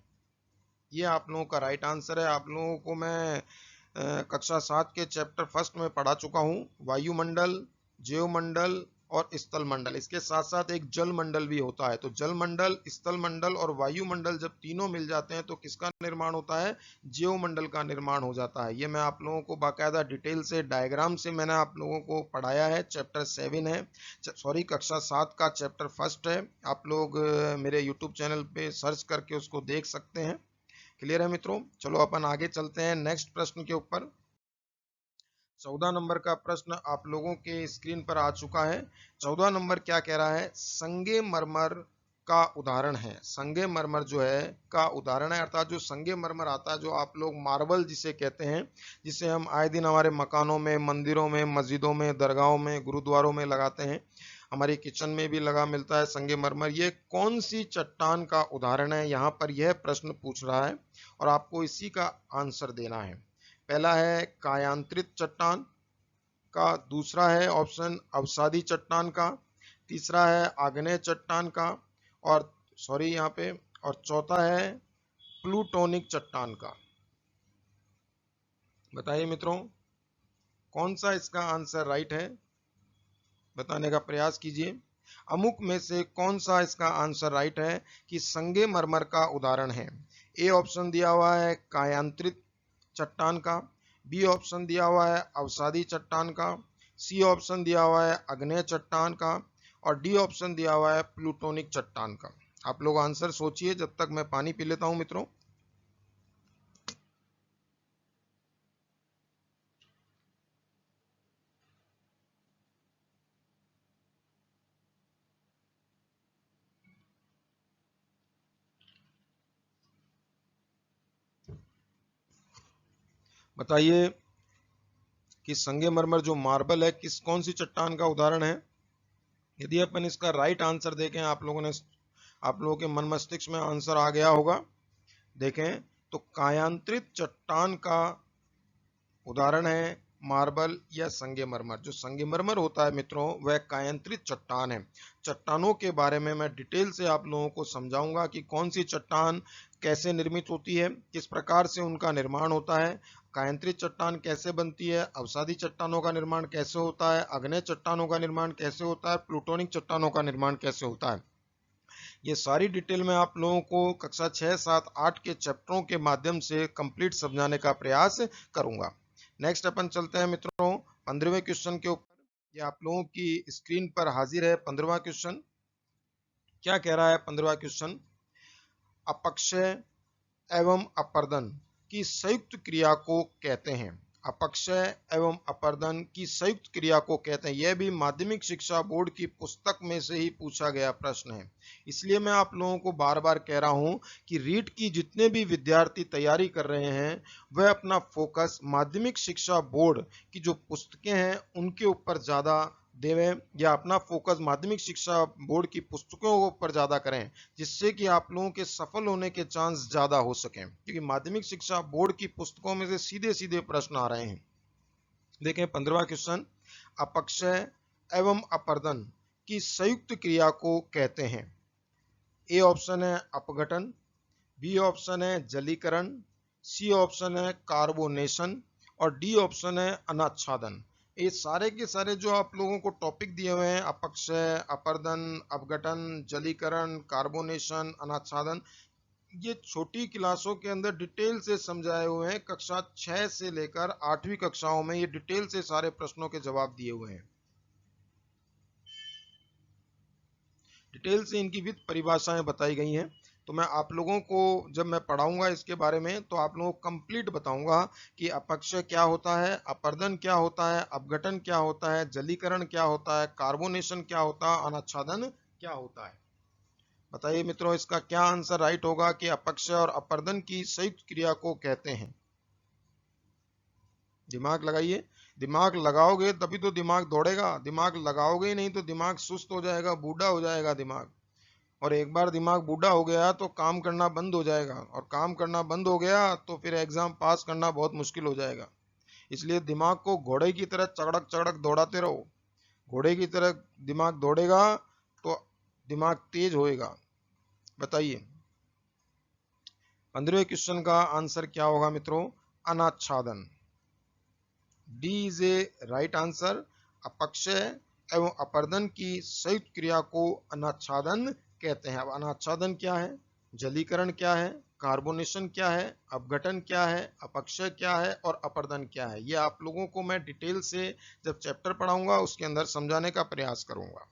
ये आप लोगों का राइट आंसर है। आप लोगों को मैं कक्षा 7 के चैप्टर फर्स्ट में पढ़ा चुका हूं। वायुमंडल, जैव मंडल और स्थल मंडल, इसके साथ साथ एक जल मंडल भी होता है। तो जल मंडल, स्थल मंडल और वायुमंडल जब तीनों मिल जाते हैं तो किसका निर्माण होता है? जैव मंडल का निर्माण हो जाता है। ये मैं आप लोगों को बाकायदा डिटेल से डायग्राम से मैंने आप लोगों को पढ़ाया है। चैप्टर 7 है, सॉरी कक्षा 7 का चैप्टर फर्स्ट है। आप लोग मेरे यूट्यूब चैनल पे सर्च करके उसको देख सकते हैं। क्लियर है मित्रों? चलो अपन आगे चलते हैं नेक्स्ट प्रश्न के ऊपर। 14 नंबर का प्रश्न आप लोगों के स्क्रीन पर आ चुका है। 14 नंबर क्या कह रहा है? संगमरमर का उदाहरण है। संगमरमर जो है का उदाहरण है, अर्थात जो संगमरमर आता है, जो आप लोग मार्बल जिसे कहते हैं, जिसे हम आए दिन हमारे मकानों में, मंदिरों में, मस्जिदों में, दरगाहों में, गुरुद्वारों में लगाते हैं, हमारी किचन में भी लगा मिलता है संगमरमर। ये कौन सी चट्टान का उदाहरण है? यहाँ पर यह प्रश्न पूछ रहा है और आपको इसी का आंसर देना है। पहला है कायांतरित चट्टान का, दूसरा है ऑप्शन अवसादी चट्टान का, तीसरा है आग्नेय चट्टान का, और सॉरी यहाँ पे, और चौथा है प्लूटोनिक चट्टान का। बताइए मित्रों कौन सा इसका आंसर राइट है? बताने का प्रयास कीजिए। अमुक में से कौन सा इसका आंसर राइट है कि संगमरमर का उदाहरण है? ए ऑप्शन दिया हुआ है कायांतरित चट्टान का, बी ऑप्शन दिया हुआ है अवसादी चट्टान का, सी ऑप्शन दिया हुआ है आग्नेय चट्टान का, और डी ऑप्शन दिया हुआ है प्लूटोनिक चट्टान का। आप लोग आंसर सोचिए जब तक मैं पानी पी लेता हूं मित्रों। बताइए कि संगमरमर जो मार्बल है किस कौन सी चट्टान का उदाहरण है? यदि अपन इसका राइट आंसर देखें, आप लोगों के मन मस्तिष्क में आंसर आ गया होगा। देखें तो कायांतरित चट्टान का उदाहरण है मार्बल या संगमरमर। जो संगमरमर होता है मित्रों वह कायांतरित चट्टान है। चट्टानों के बारे में मैं डिटेल से आप लोगों को समझाऊंगा कि कौन सी चट्टान कैसे निर्मित होती है, किस प्रकार से उनका निर्माण होता है, कायांतरित चट्टान कैसे बनती है, अवसादी चट्टानों का निर्माण कैसे होता है, आग्नेय चट्टानों का निर्माण कैसे होता है, प्लूटोनिक चट्टानों का निर्माण कैसे होता है। ये सारी डिटेल में आप लोगों को कक्षा 6, 7, 8 के चैप्टरों के माध्यम से कंप्लीट समझाने का प्रयास करूंगा। नेक्स्ट अपन चलते हैं मित्रों 15वें क्वेश्चन के ऊपर। ये आप लोगों की स्क्रीन पर हाजिर है 15वां क्वेश्चन। क्या कह रहा है 15वां क्वेश्चन? अपक्षय एवं अपर्दन की संयुक्त क्रिया को कहते हैं। अपक्षय एवं अपर्दन की संयुक्त क्रिया को कहते हैं। यह भी माध्यमिक शिक्षा बोर्ड की पुस्तक में से ही पूछा गया प्रश्न है। इसलिए मैं आप लोगों को बार बार कह रहा हूं कि रीट की जितने भी विद्यार्थी तैयारी कर रहे हैं वह अपना फोकस माध्यमिक शिक्षा बोर्ड की जो पुस्तकें हैं उनके ऊपर ज्यादा देवें, या अपना फोकस माध्यमिक शिक्षा बोर्ड की पुस्तकों के ऊपर ज्यादा करें, जिससे कि आप लोगों के सफल होने के चांस ज्यादा हो सकें। क्योंकि माध्यमिक शिक्षा बोर्ड की पुस्तकों में से सीधे सीधे प्रश्न आ रहे हैं। देखें 15वां क्वेश्चन, अपक्षय एवं अपर्दन की संयुक्त क्रिया को कहते हैं। ए ऑप्शन है अपघटन, बी ऑप्शन है जलीकरण, सी ऑप्शन है कार्बोनेशन और डी ऑप्शन है अनाच्छादन। ये सारे के सारे जो आप लोगों को टॉपिक दिए हुए हैं, अपक्षय, अपरदन, अपघटन, जलीकरण, कार्बोनेशन, अनाच्छादन, ये छोटी क्लासों के अंदर डिटेल से समझाए हुए हैं। कक्षा 6 से लेकर 8वीं कक्षाओं में ये डिटेल से सारे प्रश्नों के जवाब दिए हुए हैं। डिटेल से इनकी विविध परिभाषाएं बताई गई हैं। तो मैं आप लोगों को जब मैं पढ़ाऊंगा इसके बारे में तो आप लोगों को कंप्लीट बताऊंगा कि अपक्षय क्या होता है, अपरदन क्या होता है, अपघटन क्या होता है, जलीकरण क्या होता है, कार्बोनेशन क्या होता है, अनाच्छादन क्या होता है। बताइए मित्रों, इसका क्या आंसर राइट होगा कि अपक्षय और अपरदन की संयुक्त क्रिया को कहते हैं। दिमाग लगाइए, दिमाग लगाओगे तभी तो दिमाग दौड़ेगा, दिमाग लगाओगे ही नहीं तो दिमाग सुस्त हो जाएगा, बूढ़ा हो जाएगा दिमाग। और एक बार दिमाग बूढ़ा हो गया तो काम करना बंद हो जाएगा, और काम करना बंद हो गया तो फिर एग्जाम पास करना बहुत मुश्किल हो जाएगा। इसलिए दिमाग को घोड़े की तरह चकड़क चकड़क दौड़ाते रहो। घोड़े की तरह दिमाग दौड़ेगा तो दिमाग तेज होएगा। बताइए 15वें क्वेश्चन का आंसर क्या होगा मित्रों? अनाच्छादन। D is a right answer. अपक्षय एवं अपरदन की संयुक्त क्रिया को अनाच्छादन कहते हैं। अब अनाच्छादन क्या है, जलीकरण क्या है, कार्बोनेशन क्या है, अपघटन क्या है, अपक्षय क्या है और अपरदन क्या है, ये आप लोगों को मैं डिटेल से जब चैप्टर पढ़ाऊंगा उसके अंदर समझाने का प्रयास करूंगा।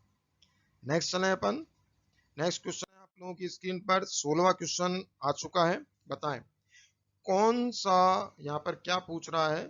नेक्स्ट चले अपन। नेक्स्ट क्वेश्चन है आप लोगों की स्क्रीन पर 16वां क्वेश्चन आ चुका है। बताएं कौन सा, यहां पर क्या पूछ रहा है,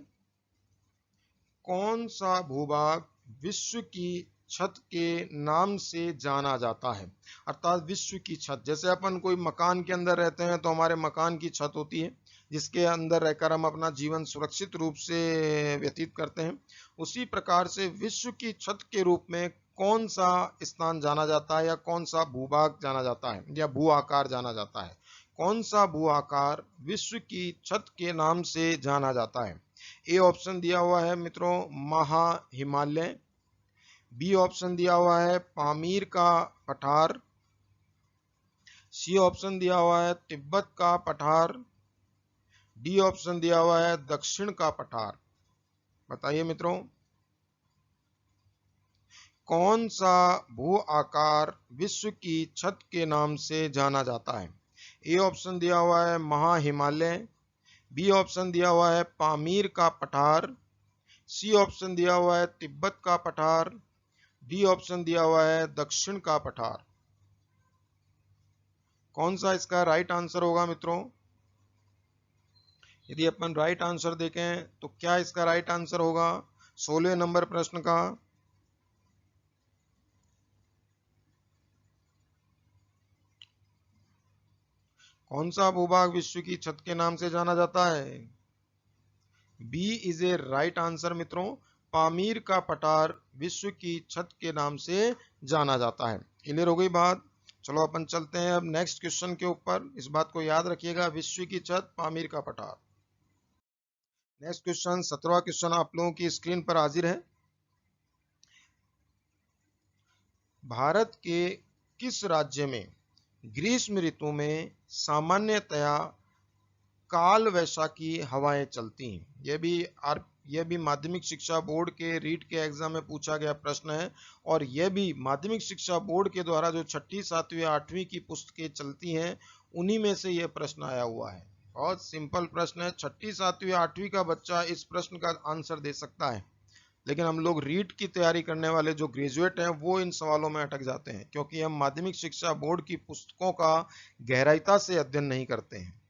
कौन सा भूभाग विश्व की छत के नाम से जाना जाता है। अर्थात विश्व की छत, जैसे अपन कोई मकान के अंदर रहते हैं तो हमारे मकान की छत होती है जिसके अंदर रहकर हम अपना जीवन सुरक्षित रूप से व्यतीत करते हैं। उसी प्रकार से विश्व की छत के रूप में कौन सा स्थान जाना जाता है या कौन सा भूभाग जाना जाता है या भू आकार जाना जाता है। कौन सा भू आकार विश्व की छत के नाम से जाना जाता है। ए ऑप्शन दिया हुआ है मित्रों महा हिमालय, बी ऑप्शन दिया हुआ है पामीर का पठार, सी ऑप्शन दिया हुआ है तिब्बत का पठार, डी ऑप्शन दिया हुआ है दक्षिण का पठार। बताइए मित्रों कौन सा भू आकार विश्व की छत के नाम से जाना जाता है। ए ऑप्शन दिया हुआ है महा हिमालय, बी ऑप्शन दिया हुआ है पामीर का पठार, सी ऑप्शन दिया हुआ है तिब्बत का पठार, डी ऑप्शन दिया हुआ है दक्षिण का पठार। कौन सा इसका राइट आंसर होगा मित्रों? यदि अपन राइट आंसर देखें तो क्या इसका राइट आंसर होगा 16वें नंबर प्रश्न का? कौन सा भूभाग विश्व की छत के नाम से जाना जाता है? B is a right answer मित्रों। पामीर का पठार विश्व की छत के नाम से जाना जाता है। क्लियर हो गई बात? चलो अपन चलते हैं अब नेक्स्ट क्वेश्चन के ऊपर। इस बात को याद रखिएगा, विश्व की छत पामीर का पठार। नेक्स्ट क्वेश्चन 17वां क्वेश्चन आप लोगों की स्क्रीन पर हाजिर है। भारत के किस राज्य में ग्रीष्म ऋतु में सामान्यतया काल वैशाखी हवाएं चलती हैं? यह भी माध्यमिक शिक्षा बोर्ड के रीट के एग्जाम में पूछा गया प्रश्न है, और यह भी माध्यमिक शिक्षा बोर्ड के द्वारा जो 6ठी 7वीं 8वीं की पुस्तकें चलती हैं उन्हीं में से यह प्रश्न आया हुआ है। बहुत सिंपल प्रश्न है, 6ठी 7वीं 8वीं का बच्चा इस प्रश्न का आंसर दे सकता है, लेकिन हम लोग रीट की तैयारी करने वाले जो ग्रेजुएट हैं वो इन सवालों में अटक जाते हैं, क्योंकि हम माध्यमिक शिक्षा बोर्ड की पुस्तकों का गहराईता से अध्ययन नहीं करते हैं।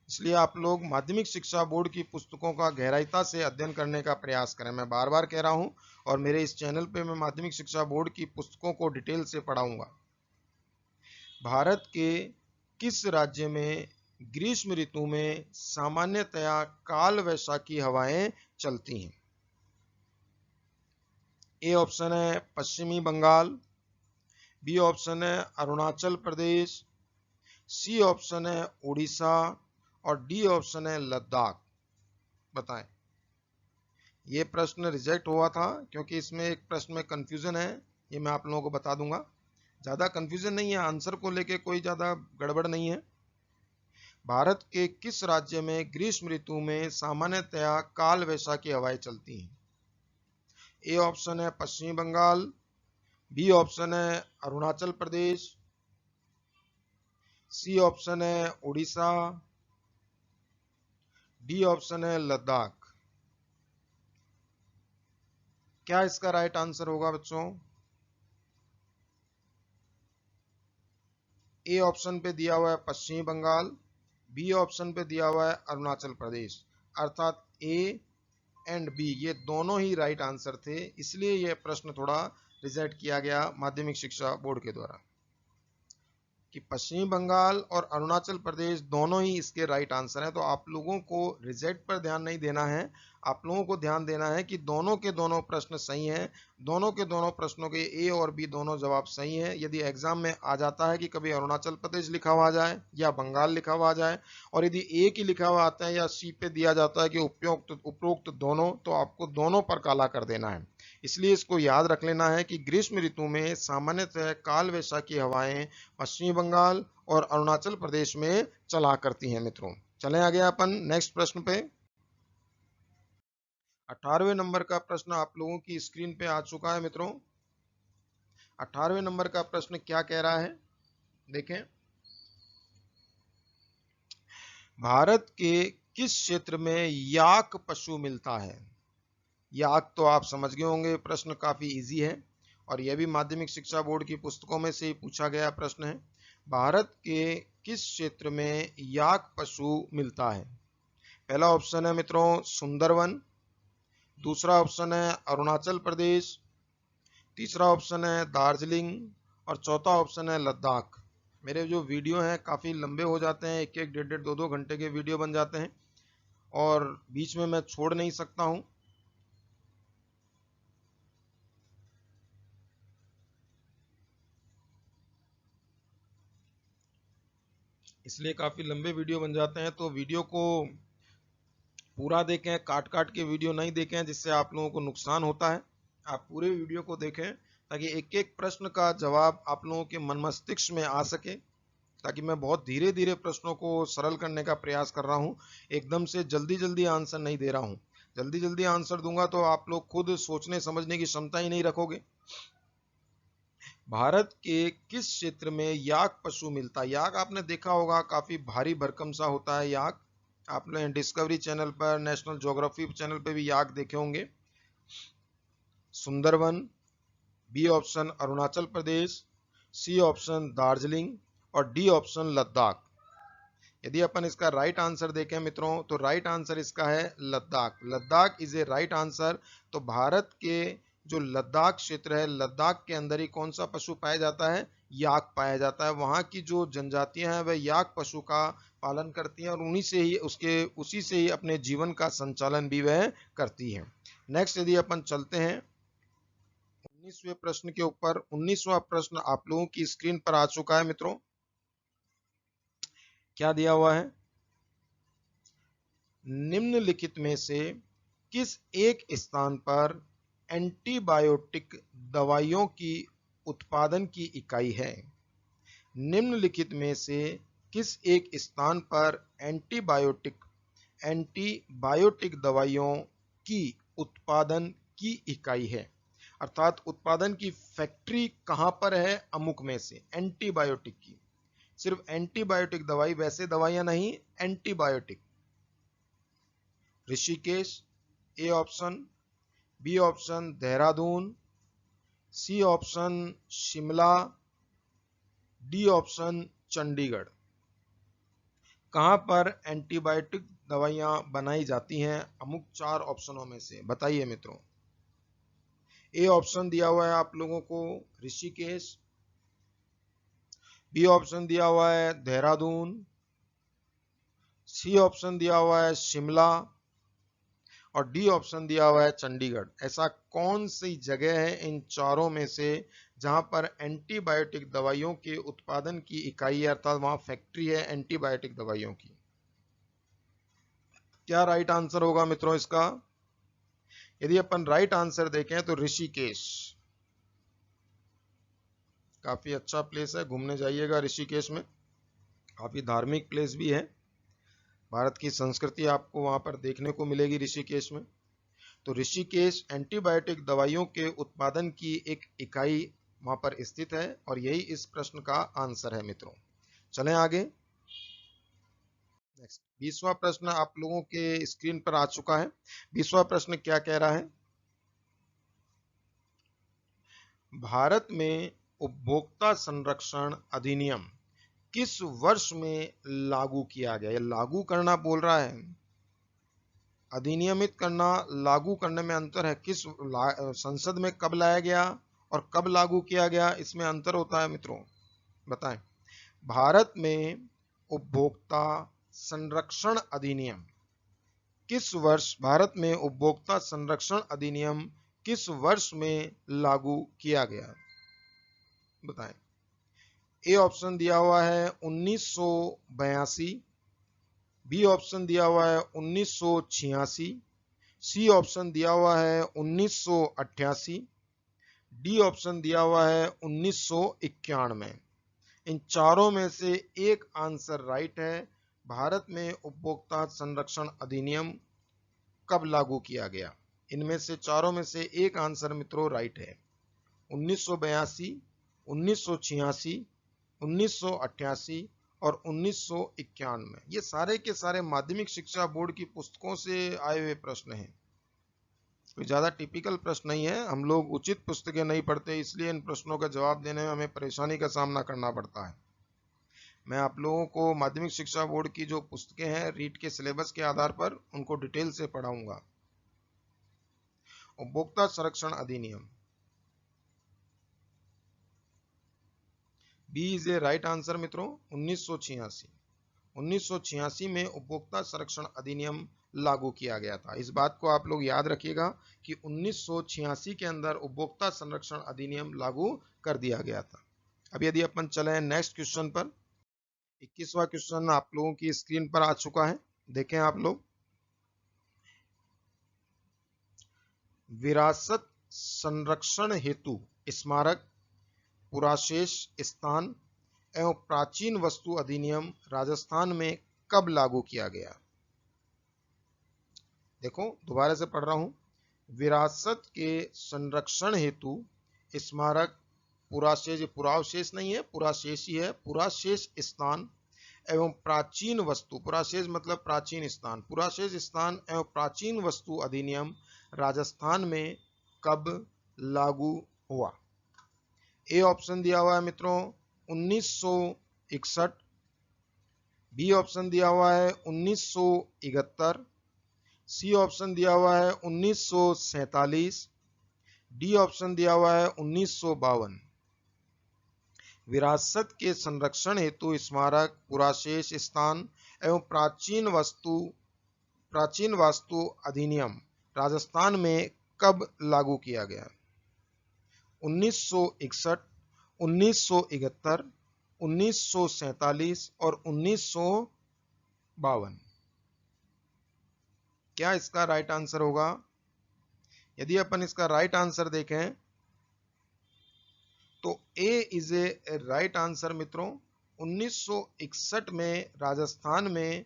इसलिए आप लोग माध्यमिक शिक्षा बोर्ड की पुस्तकों का गहराईता से अध्ययन करने का प्रयास करें। मैं बार बार कह रहा हूं, और मेरे इस चैनल पे मैं माध्यमिक शिक्षा बोर्ड की पुस्तकों को डिटेल से पढ़ाऊंगा। भारत के किस राज्य में ग्रीष्म ऋतु में सामान्यतया काल वैशाखी हवाएं चलती हैं? ए ऑप्शन है पश्चिमी बंगाल, बी ऑप्शन है अरुणाचल प्रदेश, सी ऑप्शन है उड़ीसा और डी ऑप्शन है लद्दाख। बताएं। ये प्रश्न रिजेक्ट हुआ था क्योंकि इसमें एक प्रश्न में कंफ्यूजन है, ये मैं आप लोगों को बता दूंगा। ज्यादा कंफ्यूजन नहीं है, आंसर को लेके कोई ज्यादा गड़बड़ नहीं है। भारत के किस राज्य में ग्रीष्म ऋतु में सामान्यतया काल वैशाखी हवाएं चलती हैं? ए ऑप्शन है पश्चिमी बंगाल, बी ऑप्शन है अरुणाचल प्रदेश, सी ऑप्शन है उड़ीसा, डी ऑप्शन है लद्दाख। क्या इसका राइट आंसर होगा बच्चों? ए ऑप्शन पे दिया हुआ है पश्चिमी बंगाल, बी ऑप्शन पे दिया हुआ है अरुणाचल प्रदेश, अर्थात ए एंड बी ये दोनों ही राइट आंसर थे, इसलिए यह प्रश्न थोड़ा रिजेक्ट किया गया माध्यमिक शिक्षा बोर्ड के द्वारा कि पश्चिमी बंगाल और अरुणाचल प्रदेश दोनों ही इसके राइट आंसर हैं। तो आप लोगों को रिजल्ट पर ध्यान नहीं देना है, आप लोगों को ध्यान देना है कि दोनों के दोनों प्रश्न सही हैं, दोनों के दोनों प्रश्नों के ए और बी दोनों जवाब सही हैं। यदि एग्जाम में आ जाता है कि कभी अरुणाचल प्रदेश लिखा हुआ आ जाए या बंगाल लिखा हुआ आ जाए, और यदि ए की लिखा हुआ आता है या सी पे दिया जाता है कि उपरोक्त दोनों, तो आपको दोनों पर काला कर देना है। इसलिए इसको याद रख लेना है कि ग्रीष्म ऋतु में सामान्यतः काल वैशाखी हवाएं पश्चिमी बंगाल और अरुणाचल प्रदेश में चला करती हैं। मित्रों चलें आगे अपन नेक्स्ट प्रश्न पे। 18वें नंबर का प्रश्न आप लोगों की स्क्रीन पे आ चुका है। मित्रों 18वें नंबर का प्रश्न क्या कह रहा है, देखें। भारत के किस क्षेत्र में याक पशु मिलता है? याक तो आप समझ गए होंगे, प्रश्न काफी इजी है और यह भी माध्यमिक शिक्षा बोर्ड की पुस्तकों में से ही पूछा गया प्रश्न है। भारत के किस क्षेत्र में याक पशु मिलता है? पहला ऑप्शन है मित्रों सुंदरवन, दूसरा ऑप्शन है अरुणाचल प्रदेश, तीसरा ऑप्शन है दार्जिलिंग और चौथा ऑप्शन है लद्दाख। मेरे जो वीडियो हैं काफ़ी लंबे हो जाते हैं, एक एक डेढ़ डेढ़ दो दो घंटे के वीडियो बन जाते हैं और बीच में मैं छोड़ नहीं सकता हूं, इसलिए काफ़ी लंबे वीडियो बन जाते हैं। तो वीडियो को पूरा देखें, काट काट के वीडियो नहीं देखें जिससे आप लोगों को नुकसान होता है। आप पूरे वीडियो को देखें ताकि एक एक प्रश्न का जवाब आप लोगों के मन मस्तिष्क में आ सके, ताकि मैं बहुत धीरे धीरे प्रश्नों को सरल करने का प्रयास कर रहा हूं, एकदम से जल्दी जल्दी आंसर नहीं दे रहा हूं। जल्दी जल्दी आंसर दूंगा तो आप लोग खुद सोचने समझने की क्षमता ही नहीं रखोगे। भारत के किस क्षेत्र में याक पशु मिलता है? याक आपने देखा होगा, काफी भारी भरकम सा होता है याक। आपने डिस्कवरी चैनल पर, नेशनल ज्योग्राफी चैनल पर भी याक देखे होंगे। Sundarban, B option Arunachal Pradesh, C option Darjeeling और डी ऑप्शन लद्दाख। यदि अपन इसका राइट आंसर देखें मित्रों तो राइट आंसर इसका है Ladakh. Ladakh is a right answer. तो भारत के जो लद्दाख क्षेत्र है, लद्दाख के अंदर ही कौन सा पशु पाया जाता है? याक पाया जाता है। वहां की जो जनजातियां हैं वह याक पशु का पालन करती हैं और उसी से ही अपने जीवन का संचालन भी वह करती हैं। नेक्स्ट यदि अपन चलते हैं 19वें प्रश्न के ऊपर। 19वां प्रश्न आप लोगों की स्क्रीन पर आ चुका है। मित्रों क्या दिया हुआ है? निम्नलिखित में से किस एक स्थान पर एंटीबायोटिक दवाइयों की उत्पादन की इकाई है? निम्नलिखित में से किस एक स्थान पर एंटीबायोटिक दवाइयों की उत्पादन की इकाई है? अर्थात उत्पादन की फैक्ट्री कहां पर है? अमुक में से एंटीबायोटिक की, सिर्फ एंटीबायोटिक दवाई, वैसे दवाइयां नहीं, antibiotic. Rishikesh A option, B option Dehradun, C option Shimla, D option Chandigarh. कहां पर एंटीबायोटिक दवाइयां बनाई जाती हैं? अमुक 4 ऑप्शनों में से बताइए मित्रों। ए ऑप्शन दिया हुआ है आप लोगों को ऋषिकेश, बी ऑप्शन दिया हुआ है देहरादून, सी ऑप्शन दिया हुआ है शिमला और डी ऑप्शन दिया हुआ है चंडीगढ़। ऐसा कौन सी जगह है इन चारों में से जहां पर एंटीबायोटिक दवाइयों के उत्पादन की इकाई है, अर्थात वहां फैक्ट्री है एंटीबायोटिक दवाइयों की? क्या राइट आंसर होगा मित्रों इसका? यदि अपन राइट आंसर देखें तो ऋषिकेश। काफी अच्छा प्लेस है, घूमने जाइएगा ऋषिकेश में, काफी धार्मिक प्लेस भी है। भारत की संस्कृति आपको वहां पर देखने को मिलेगी ऋषिकेश में। तो ऋषिकेश एंटीबायोटिक दवाइयों के उत्पादन की एक इकाई वहां पर स्थित है और यही इस प्रश्न का आंसर है मित्रों। चलें आगे। नेक्स्ट 20वां प्रश्न आप लोगों के स्क्रीन पर आ चुका है। 20वां प्रश्न क्या कह रहा है? भारत में उपभोक्ता संरक्षण अधिनियम किस वर्ष में लागू किया गया? लागू करना बोल रहा है, अधिनियमित करना लागू करने में अंतर है। किस संसद में कब लाया गया और कब लागू किया गया, इसमें अंतर होता है मित्रों, बताएं। भारत में उपभोक्ता संरक्षण अधिनियम किस वर्ष, भारत में उपभोक्ता संरक्षण अधिनियम किस वर्ष में लागू किया गया, बताएं। ए ऑप्शन दिया हुआ है 1982, बी ऑप्शन दिया हुआ है 1986, सी ऑप्शन दिया हुआ है 1988, डी ऑप्शन दिया हुआ है 1991। इन चारों में से एक आंसर राइट है। भारत में उपभोक्ता संरक्षण अधिनियम कब लागू किया गया? इनमें से चारों में से एक आंसर मित्रों राइट है। 1982, 1986, 1988 और 1991। ये सारे के सारे माध्यमिक शिक्षा बोर्ड की पुस्तकों से आए हुए प्रश्न हैं, कोई ज्यादा टिपिकल प्रश्न नहीं है। हम लोग उचित पुस्तकें नहीं पढ़ते, इसलिए इन प्रश्नों का जवाब देने में हमें परेशानी का सामना करना पड़ता है। मैं आप लोगों को माध्यमिक शिक्षा बोर्ड की जो पुस्तकें हैं रीट के सिलेबस के आधार पर उनको डिटेल से पढ़ाऊंगा। उपभोक्ता संरक्षण अधिनियम, B is a right answer मित्रों। 1986, 1986 में उपभोक्ता संरक्षण अधिनियम लागू किया गया था। इस बात को आप लोग याद रखिएगा कि 1986 के अंदर उपभोक्ता संरक्षण अधिनियम लागू कर दिया गया था। अब यदि अपन चले नेक्स्ट क्वेश्चन पर, 21वां क्वेश्चन आप लोगों की स्क्रीन पर आ चुका है, देखें आप लोग। विरासत संरक्षण हेतु स्मारक, पुराशेष स्थान एवं प्राचीन वस्तु अधिनियम राजस्थान में कब लागू किया गया? देखो दोबारा से पढ़ रहा हूं। विरासत के संरक्षण हेतु स्मारक, पुराशेष, पुरावशेष नहीं है, पुराशेष ही है, पुराशेष स्थान एवं प्राचीन वस्तु, पुराशेष मतलब प्राचीन स्थान, पुराशेष स्थान एवं प्राचीन वस्तु अधिनियम राजस्थान में कब लागू हुआ? ए ऑप्शन दिया हुआ है मित्रों 1961, बी ऑप्शन दिया हुआ है 1971, सी ऑप्शन दिया हुआ है 1947, डी ऑप्शन दिया हुआ है 1952। विरासत के संरक्षण हेतु स्मारक, पुराशेष स्थान एवं प्राचीन वास्तु अधिनियम राजस्थान में कब लागू किया गया? 1961, 1971, 1947 और 1952। क्या इसका राइट आंसर होगा? यदि अपन इसका राइट आंसर देखें तो ए इज ए राइट आंसर मित्रों। 1961 में राजस्थान में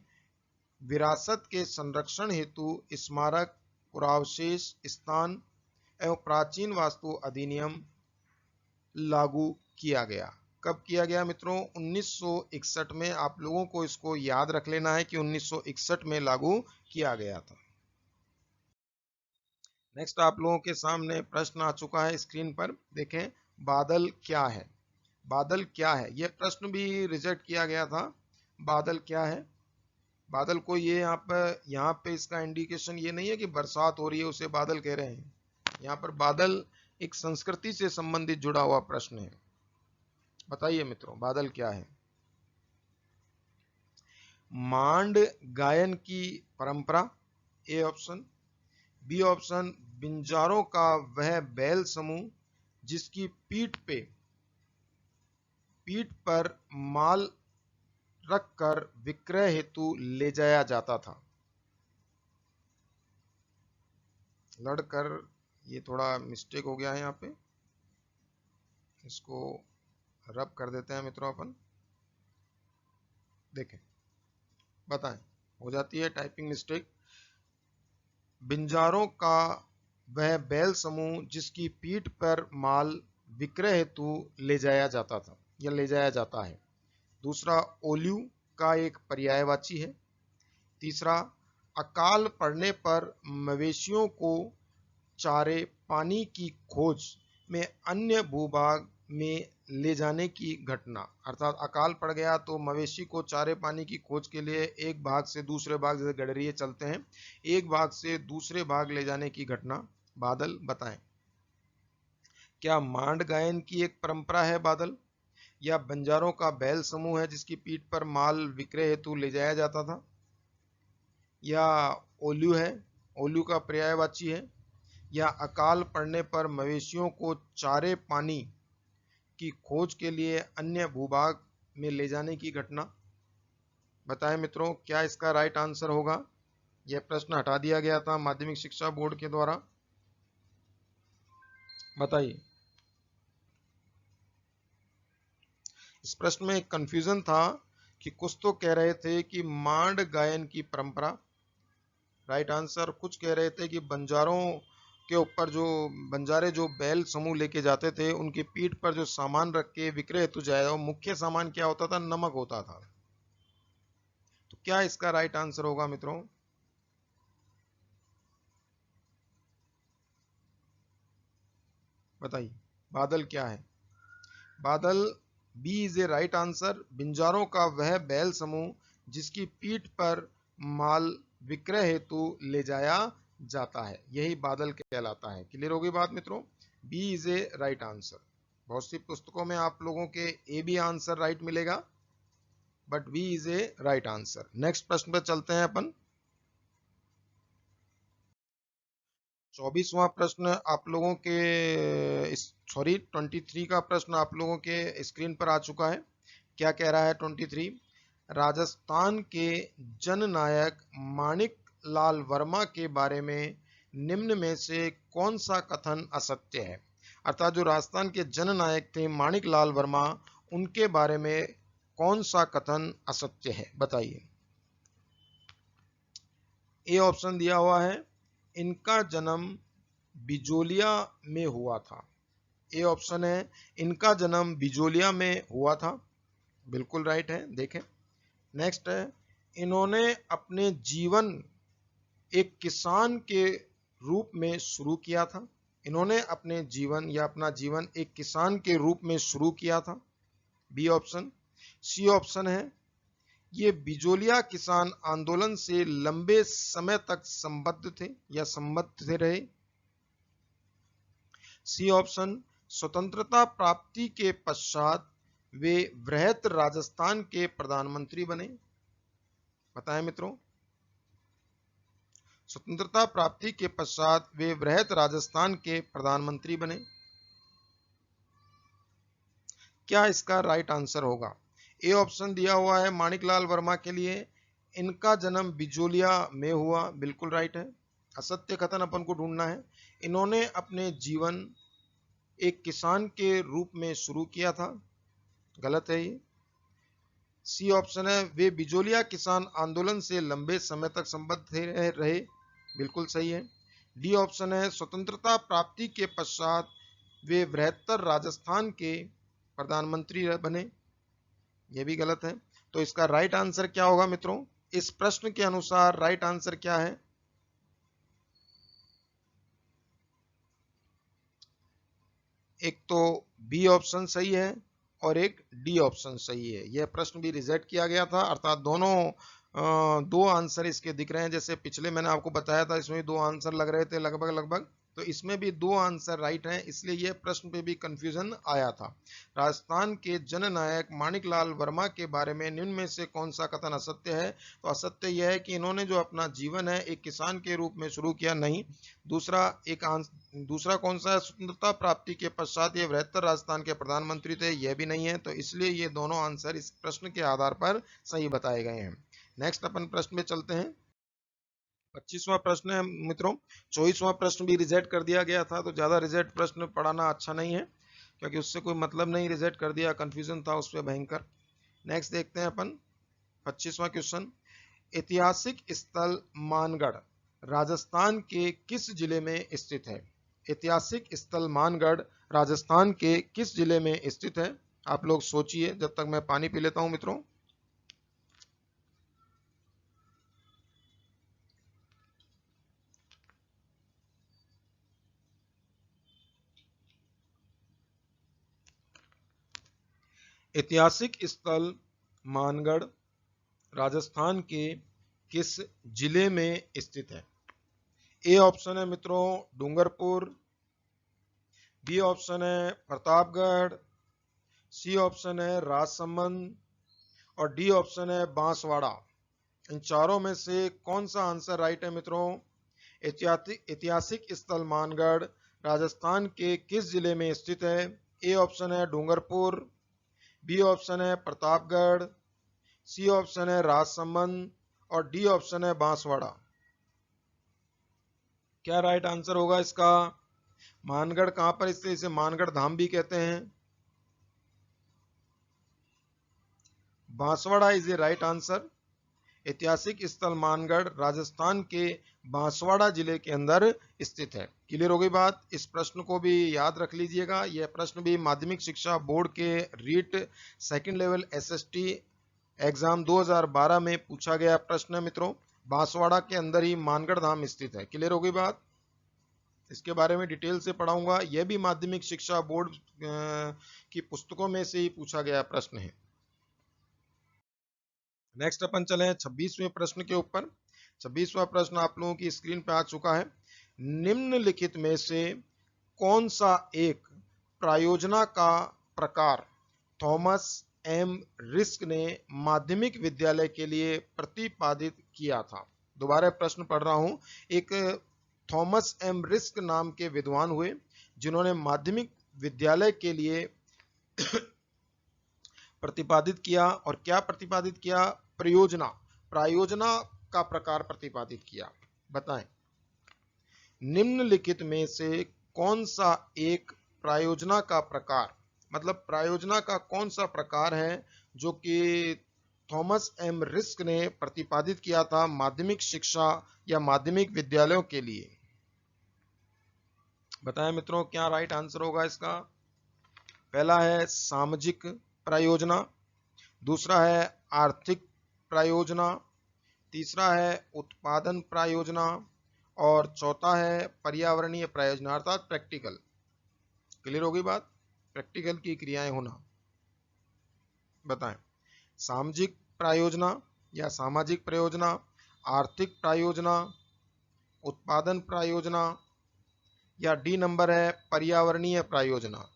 विरासत के संरक्षण हेतु स्मारक, पुरावशेष स्थान एवं प्राचीन वास्तु अधिनियम लागू किया गया। कब किया गया मित्रों? 1961 में। आप लोगों को इसको याद रख लेना है कि 1961 में लागू किया गया था। नेक्स्ट आप लोगों के सामने प्रश्न आ चुका है स्क्रीन पर, देखें। बादल क्या है? बादल क्या है? यह प्रश्न भी रिजेक्ट किया गया था। बादल क्या है? बादल को ये यहाँ पे इसका इंडिकेशन ये नहीं है कि बरसात हो रही है उसे बादल कह रहे हैं। यहाँ पर बादल एक संस्कृति से संबंधित जुड़ा हुआ प्रश्न है। बताइए मित्रों बादल क्या है? मांड गायन की परंपरा, ए ऑप्शन, बी ऑप्शन बिंजारों का वह बैल समूह जिसकी पीठ पर माल रखकर विक्रय हेतु ले जाया जाता था। लड़कर, ये थोड़ा मिस्टेक हो गया है यहाँ पे, इसको रब कर देते हैं मित्रों अपन। देखें, बताएं हो जाती है टाइपिंग मिस्टेक। बिंजारों का वह बैल समूह जिसकी पीठ पर माल विक्रय हेतु ले जाया जाता था या ले जाया जाता है। दूसरा, ओल्यू का एक पर्यायवाची है। तीसरा, अकाल पड़ने पर मवेशियों को चारे पानी की खोज में अन्य भूभाग में ले जाने की घटना, अर्थात अकाल पड़ गया तो मवेशी को चारे पानी की खोज के लिए एक भाग से दूसरे भाग, जैसे गडरिये चलते हैं, एक भाग से दूसरे भाग ले जाने की घटना। बादल बताएं। क्या मांड गायन की एक परंपरा है बादल, या बंजारों का बैल समूह है जिसकी पीठ पर माल विक्रय हेतु ले जाया जाता था, या ओल्यू है, ओल्यू का पर्यायवाची है, या अकाल पड़ने पर मवेशियों को चारे पानी की खोज के लिए अन्य भूभाग में ले जाने की घटना। बताएं मित्रों, क्या इसका राइट आंसर होगा। यह प्रश्न हटा दिया गया था माध्यमिक शिक्षा बोर्ड के द्वारा। बताइए। इस प्रश्न में एक कंफ्यूजन था कि कुछ तो कह रहे थे कि मांड गायन की परंपरा, राइट आंसर, कुछ कह रहे थे कि बंजारों के ऊपर जो बंजारे जो बैल समूह लेके जाते थे उनकी पीठ पर जो सामान रख के विक्रय हेतु जाया, वो मुख्य सामान क्या होता था, नमक होता था। तो क्या इसका राइट आंसर होगा मित्रों। बताइए बादल क्या है। बादल, B is a right answer. बिंजारों का वह बैल समूह जिसकी पीठ पर माल विक्रय हेतु ले जाया जाता है, यही बादल कहलाता है। क्लियर होगी बात मित्रों। B is a right answer. बहुत सी पुस्तकों में आप लोगों के ए बी आंसर राइट मिलेगा, but B is a right answer. Next प्रश्न पर चलते हैं अपन। 24वां प्रश्न आप लोगों के 23 का प्रश्न आप लोगों के स्क्रीन पर आ चुका है। क्या कह रहा है 23। राजस्थान के जननायक माणिक लाल वर्मा के बारे में निम्न में से कौन सा कथन असत्य है। अर्थात जो राजस्थान के जननायक थे माणिक लाल वर्मा, उनके बारे में कौन सा कथन असत्य है, बताइए। ए ऑप्शन दिया हुआ है, इनका जन्म बिजोलिया में हुआ था। ए ऑप्शन है, इनका जन्म बिजोलिया में हुआ था, बिल्कुल राइट है। देखें नेक्स्ट है, इन्होंने अपने जीवन एक किसान के रूप में शुरू किया था। इन्होंने अपने जीवन या अपना जीवन एक किसान के रूप में शुरू किया था, बी ऑप्शन। सी ऑप्शन है, ये बिजोलिया किसान आंदोलन से लंबे समय तक संबद्ध थे या संबद्ध थे रहे। सी ऑप्शन, स्वतंत्रता प्राप्ति के पश्चात वे वृहत राजस्थान के प्रधानमंत्री बने। बताएं मित्रों, स्वतंत्रता प्राप्ति के पश्चात वे वृहत राजस्थान के प्रधानमंत्री बने। क्या इसका राइट आंसर होगा। ए ऑप्शन दिया हुआ है माणिकलाल वर्मा के लिए, इनका जन्म बिजोलिया में हुआ, बिल्कुल राइट है। असत्य कथन अपन को ढूंढना है। इन्होंने अपने जीवन एक किसान के रूप में शुरू किया था, गलत है ये। सी ऑप्शन है, वे बिजोलिया किसान आंदोलन से लंबे समय तक संबद्ध रहे, बिल्कुल सही है। डी ऑप्शन है, स्वतंत्रता प्राप्ति के पश्चात वे बृहत्तर राजस्थान के प्रधानमंत्री बने, यह भी गलत है। तो इसका राइट आंसर क्या होगा मित्रों। इस प्रश्न के अनुसार राइट आंसर क्या है। एक तो बी ऑप्शन सही है और एक डी ऑप्शन सही है। यह प्रश्न भी रिजेक्ट किया गया था, अर्थात दोनों दो आंसर इसके दिख रहे हैं। जैसे पिछले मैंने आपको बताया था, इसमें दो आंसर लग रहे थे लगभग, तो इसमें भी दो आंसर राइट हैं, इसलिए यह प्रश्न पे भी कंफ्यूजन आया था। राजस्थान के जननायक माणिकलाल वर्मा के बारे में निम्न में से कौन सा कथन असत्य है। तो असत्य यह है कि इन्होंने जो अपना जीवन है एक किसान के रूप में शुरू किया, नहीं। दूसरा कौन सा है, स्वतंत्रता प्राप्ति के पश्चात ये बृहत्तर राजस्थान के प्रधानमंत्री थे, यह भी नहीं है। तो इसलिए ये दोनों आंसर इस प्रश्न के आधार पर सही बताए गए हैं। नेक्स्ट अपन प्रश्न में चलते हैं। 25वां प्रश्न है मित्रों। 24वां प्रश्न भी रिजेक्ट कर दिया गया था, तो ज्यादा रिजेक्ट प्रश्न पढ़ाना अच्छा नहीं है, क्योंकि उससे कोई मतलब नहीं, रिजेक्ट कर दिया, कंफ्यूजन था उस पर भयंकर। नेक्स्ट देखते हैं अपन 25वां क्वेश्चन। ऐतिहासिक स्थल मानगढ़ राजस्थान के किस जिले में स्थित है? ऐतिहासिक स्थल मानगढ़ राजस्थान के किस जिले में स्थित है? आप लोग सोचिए जब तक मैं पानी पी लेता हूं मित्रों। ऐतिहासिक स्थल मानगढ़ राजस्थान के किस जिले में स्थित है? ए ऑप्शन है मित्रों डूंगरपुर, बी ऑप्शन है प्रतापगढ़, सी ऑप्शन है राजसमंद और डी ऑप्शन है बांसवाड़ा। इन चारों में से कौन सा आंसर राइट है मित्रों? ऐतिहासिक स्थल मानगढ़ राजस्थान के किस जिले में स्थित है? ए ऑप्शन है डूंगरपुर, बी ऑप्शन है प्रतापगढ़, सी ऑप्शन है राजसमंद और डी ऑप्शन है बांसवाड़ा। क्या राइट आंसर होगा इसका? मानगढ़ कहां पर स्थित? इसे मानगढ़ धाम भी कहते हैं। Banswara is a right answer. ऐतिहासिक स्थल मानगढ़ राजस्थान के बांसवाड़ा जिले के अंदर स्थित है। क्लियर हो गई बात? इस प्रश्न को भी याद रख लीजिएगा। यह प्रश्न भी माध्यमिक शिक्षा बोर्ड के REET second level SST exam 2012 में पूछा गया प्रश्न है मित्रों। बांसवाड़ा के अंदर ही मानगढ़ धाम स्थित है। क्लियर हो गई बात? इसके बारे में डिटेल से पढ़ाऊंगा। यह भी माध्यमिक शिक्षा बोर्ड की पुस्तकों में से ही पूछा गया प्रश्न है। नेक्स्ट अपन चले 26वें प्रश्न के ऊपर। 26वां प्रश्न आप लोगों की स्क्रीन पे आ चुका है। निम्नलिखित में से कौन सा एक प्रायोजना का प्रकार थॉमस एम रिस्क ने माध्यमिक विद्यालय के लिए प्रतिपादित किया था? दोबारा प्रश्न पढ़ रहा हूं। एक थॉमस एम रिस्क नाम के विद्वान हुए जिन्होंने माध्यमिक विद्यालय के लिए प्रतिपादित किया। और क्या प्रतिपादित किया? प्रायोजना का प्रकार प्रतिपादित किया। बताएं निम्नलिखित में से कौन सा एक प्रायोजना का प्रकार, मतलब प्रायोजना का कौन सा प्रकार है जो कि थॉमस एम रिस्क ने प्रतिपादित किया था माध्यमिक शिक्षा या माध्यमिक विद्यालयों के लिए? बताएं मित्रों क्या राइट आंसर होगा इसका? पहला है सामाजिक प्रायोजना, दूसरा है आर्थिक प्रायोजना, तीसरा है उत्पादन प्रायोजना और चौथा है पर्यावरणीय प्रायोजना अर्थात प्रैक्टिकल। क्लियर हो गई बात? प्रैक्टिकल की क्रियाएं होना। बताएं सामाजिक प्रायोजना या सामाजिक प्रायोजना, आर्थिक प्रायोजना, उत्पादन प्रायोजना या डी नंबर है पर्यावरणीय प्रायोजना।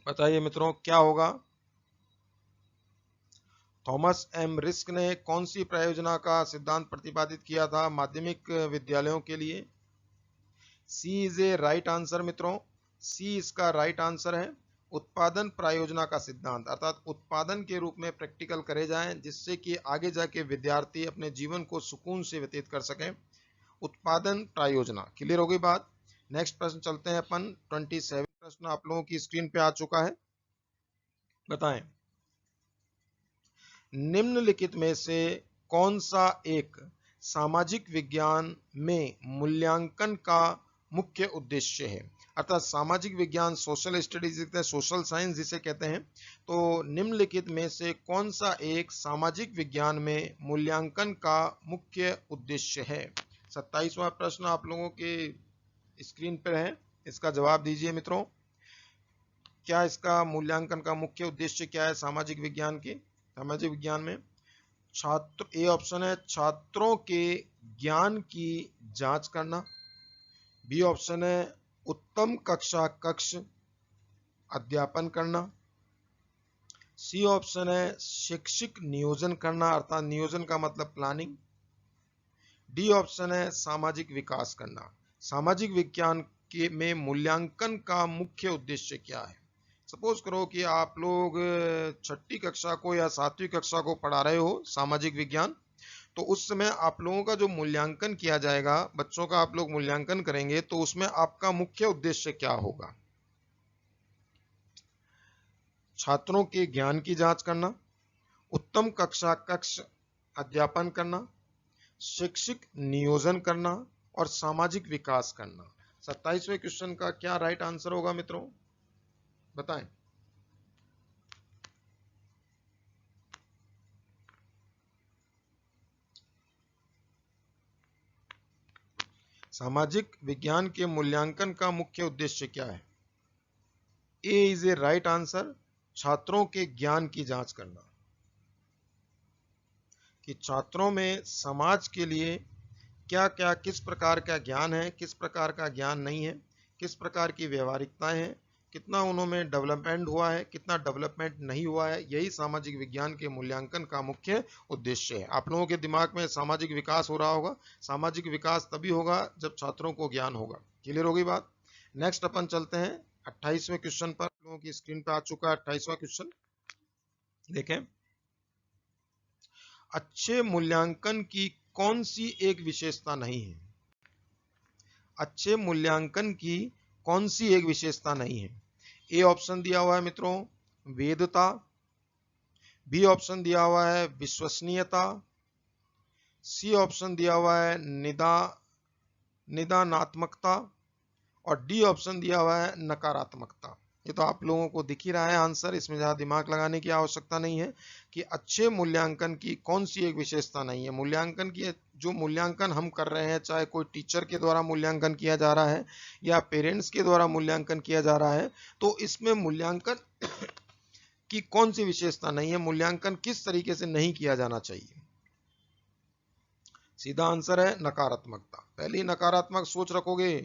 बताइए मित्रों क्या होगा? थॉमस एम रिस्क ने कौन सी प्रायोजना का सिद्धांत प्रतिपादित किया था माध्यमिक विद्यालयों के लिए? सी इज ए राइट आंसर मित्रों। सी इसका राइट आंसर है। उत्पादन प्रायोजना का सिद्धांत अर्थात उत्पादन के रूप में प्रैक्टिकल करे जाएं जिससे कि आगे जाके विद्यार्थी अपने जीवन को सुकून से व्यतीत कर सकें। उत्पादन प्रायोजना। क्लियर हो गई बात? नेक्स्ट प्रश्न चलते हैं अपन 27 प्रश्न आप लोगों की स्क्रीन पे आ चुका है। बताएं निम्नलिखित में से कौन सा एक सामाजिक विज्ञान में मूल्यांकन का मुख्य उद्देश्य है? अर्थात सामाजिक विज्ञान सोशल स्टडीज, सोशल साइंस जिसे कहते हैं। तो निम्नलिखित में से कौन सा एक सामाजिक विज्ञान में मूल्यांकन का मुख्य उद्देश्य है? 27वां प्रश्न आप लोगों के स्क्रीन पर है। इसका जवाब दीजिए मित्रों। क्या इसका मूल्यांकन का मुख्य उद्देश्य क्या है सामाजिक विज्ञान की? सामाजिक विज्ञान में छात्र, ए ऑप्शन है छात्रों के ज्ञान की जांच करना, बी ऑप्शन है उत्तम कक्ष अध्यापन करना, सी ऑप्शन है शैक्षिक नियोजन करना अर्थात नियोजन का मतलब प्लानिंग, डी ऑप्शन है सामाजिक विकास करना। सामाजिक विज्ञान के में मूल्यांकन का मुख्य उद्देश्य क्या है? सपोज करो कि आप लोग छठी कक्षा को या 7वीं कक्षा को पढ़ा रहे हो सामाजिक विज्ञान, तो उस समय आप लोगों का जो मूल्यांकन किया जाएगा, बच्चों का आप लोग मूल्यांकन करेंगे, तो उसमें आपका मुख्य उद्देश्य क्या होगा? छात्रों के ज्ञान की जांच करना, उत्तम कक्ष अध्यापन करना, शैक्षिक नियोजन करना और सामाजिक विकास करना। 27वें क्वेश्चन का क्या राइट आंसर होगा मित्रों, बताएं। सामाजिक विज्ञान के मूल्यांकन का मुख्य उद्देश्य क्या है? A is a right answer, छात्रों के ज्ञान की जांच करना, कि छात्रों में समाज के लिए क्या क्या किस प्रकार का ज्ञान है, किस प्रकार का ज्ञान नहीं है, किस प्रकार की व्यवहारिकताएं हैं, कितना उनमें डेवलपमेंट हुआ है, कितना डेवलपमेंट नहीं हुआ है। यही सामाजिक विज्ञान के मूल्यांकन का मुख्य उद्देश्य है। आप लोगों के दिमाग में सामाजिक विकास हो रहा होगा। सामाजिक विकास तभी होगा जब छात्रों को ज्ञान होगा। क्लियर होगी बात। नेक्स्ट अपन चलते हैं 28वें क्वेश्चन पर। आप लोगों की स्क्रीन पर आ चुका है 28वां क्वेश्चन। देखें, अच्छे मूल्यांकन की कौन सी एक विशेषता नहीं है? अच्छे मूल्यांकन की कौन सी एक विशेषता नहीं है? ए ऑप्शन दिया हुआ है मित्रों वेदता, बी ऑप्शन दिया हुआ है विश्वसनीयता, सी ऑप्शन दिया हुआ है निदानात्मकता और डी ऑप्शन दिया हुआ है नकारात्मकता। ये तो आप लोगों को दिख ही रहा है आंसर, इसमें ज्यादा दिमाग लगाने की आवश्यकता नहीं है कि अच्छे मूल्यांकन की कौन सी एक विशेषता नहीं है। मूल्यांकन की जो मूल्यांकन हम कर रहे हैं, चाहे कोई टीचर के द्वारा मूल्यांकन किया जा रहा है या पेरेंट्स के द्वारा मूल्यांकन किया जा रहा है, तो इसमें मूल्यांकन की कौन सी विशेषता नहीं है, मूल्यांकन किस तरीके से नहीं किया जाना चाहिए। सीधा आंसर है नकारात्मकता। पहले ही नकारात्मक सोच रखोगे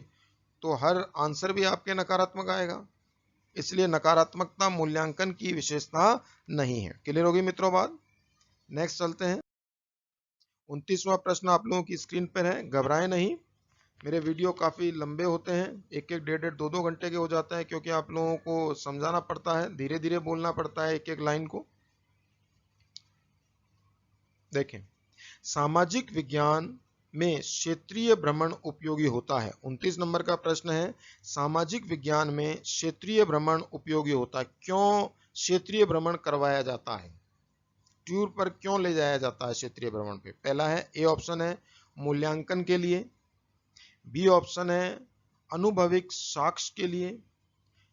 तो हर आंसर भी आपके नकारात्मक आएगा, इसलिए नकारात्मकता मूल्यांकन की विशेषता नहीं है। क्लियर होगी मित्रों बात। नेक्स्ट चलते हैं। 29वां प्रश्न आप लोगों की स्क्रीन पर है। घबराएं नहीं, मेरे वीडियो काफी लंबे होते हैं, एक एक डेढ़ डेढ़ दो दो घंटे के हो जाते हैं, क्योंकि आप लोगों को समझाना पड़ता है, धीरे धीरे बोलना पड़ता है एक एक लाइन को। देखें, सामाजिक विज्ञान में क्षेत्रीय भ्रमण उपयोगी होता है। 29 नंबर का प्रश्न है, सामाजिक विज्ञान में क्षेत्रीय भ्रमण उपयोगी होता है। क्यों क्षेत्रीय भ्रमण करवाया जाता है, टूर पर क्यों ले जाया जाता है क्षेत्रीय भ्रमण पे? पहला है, ए ऑप्शन है मूल्यांकन के लिए, बी ऑप्शन है अनुभविक साक्ष्य के लिए,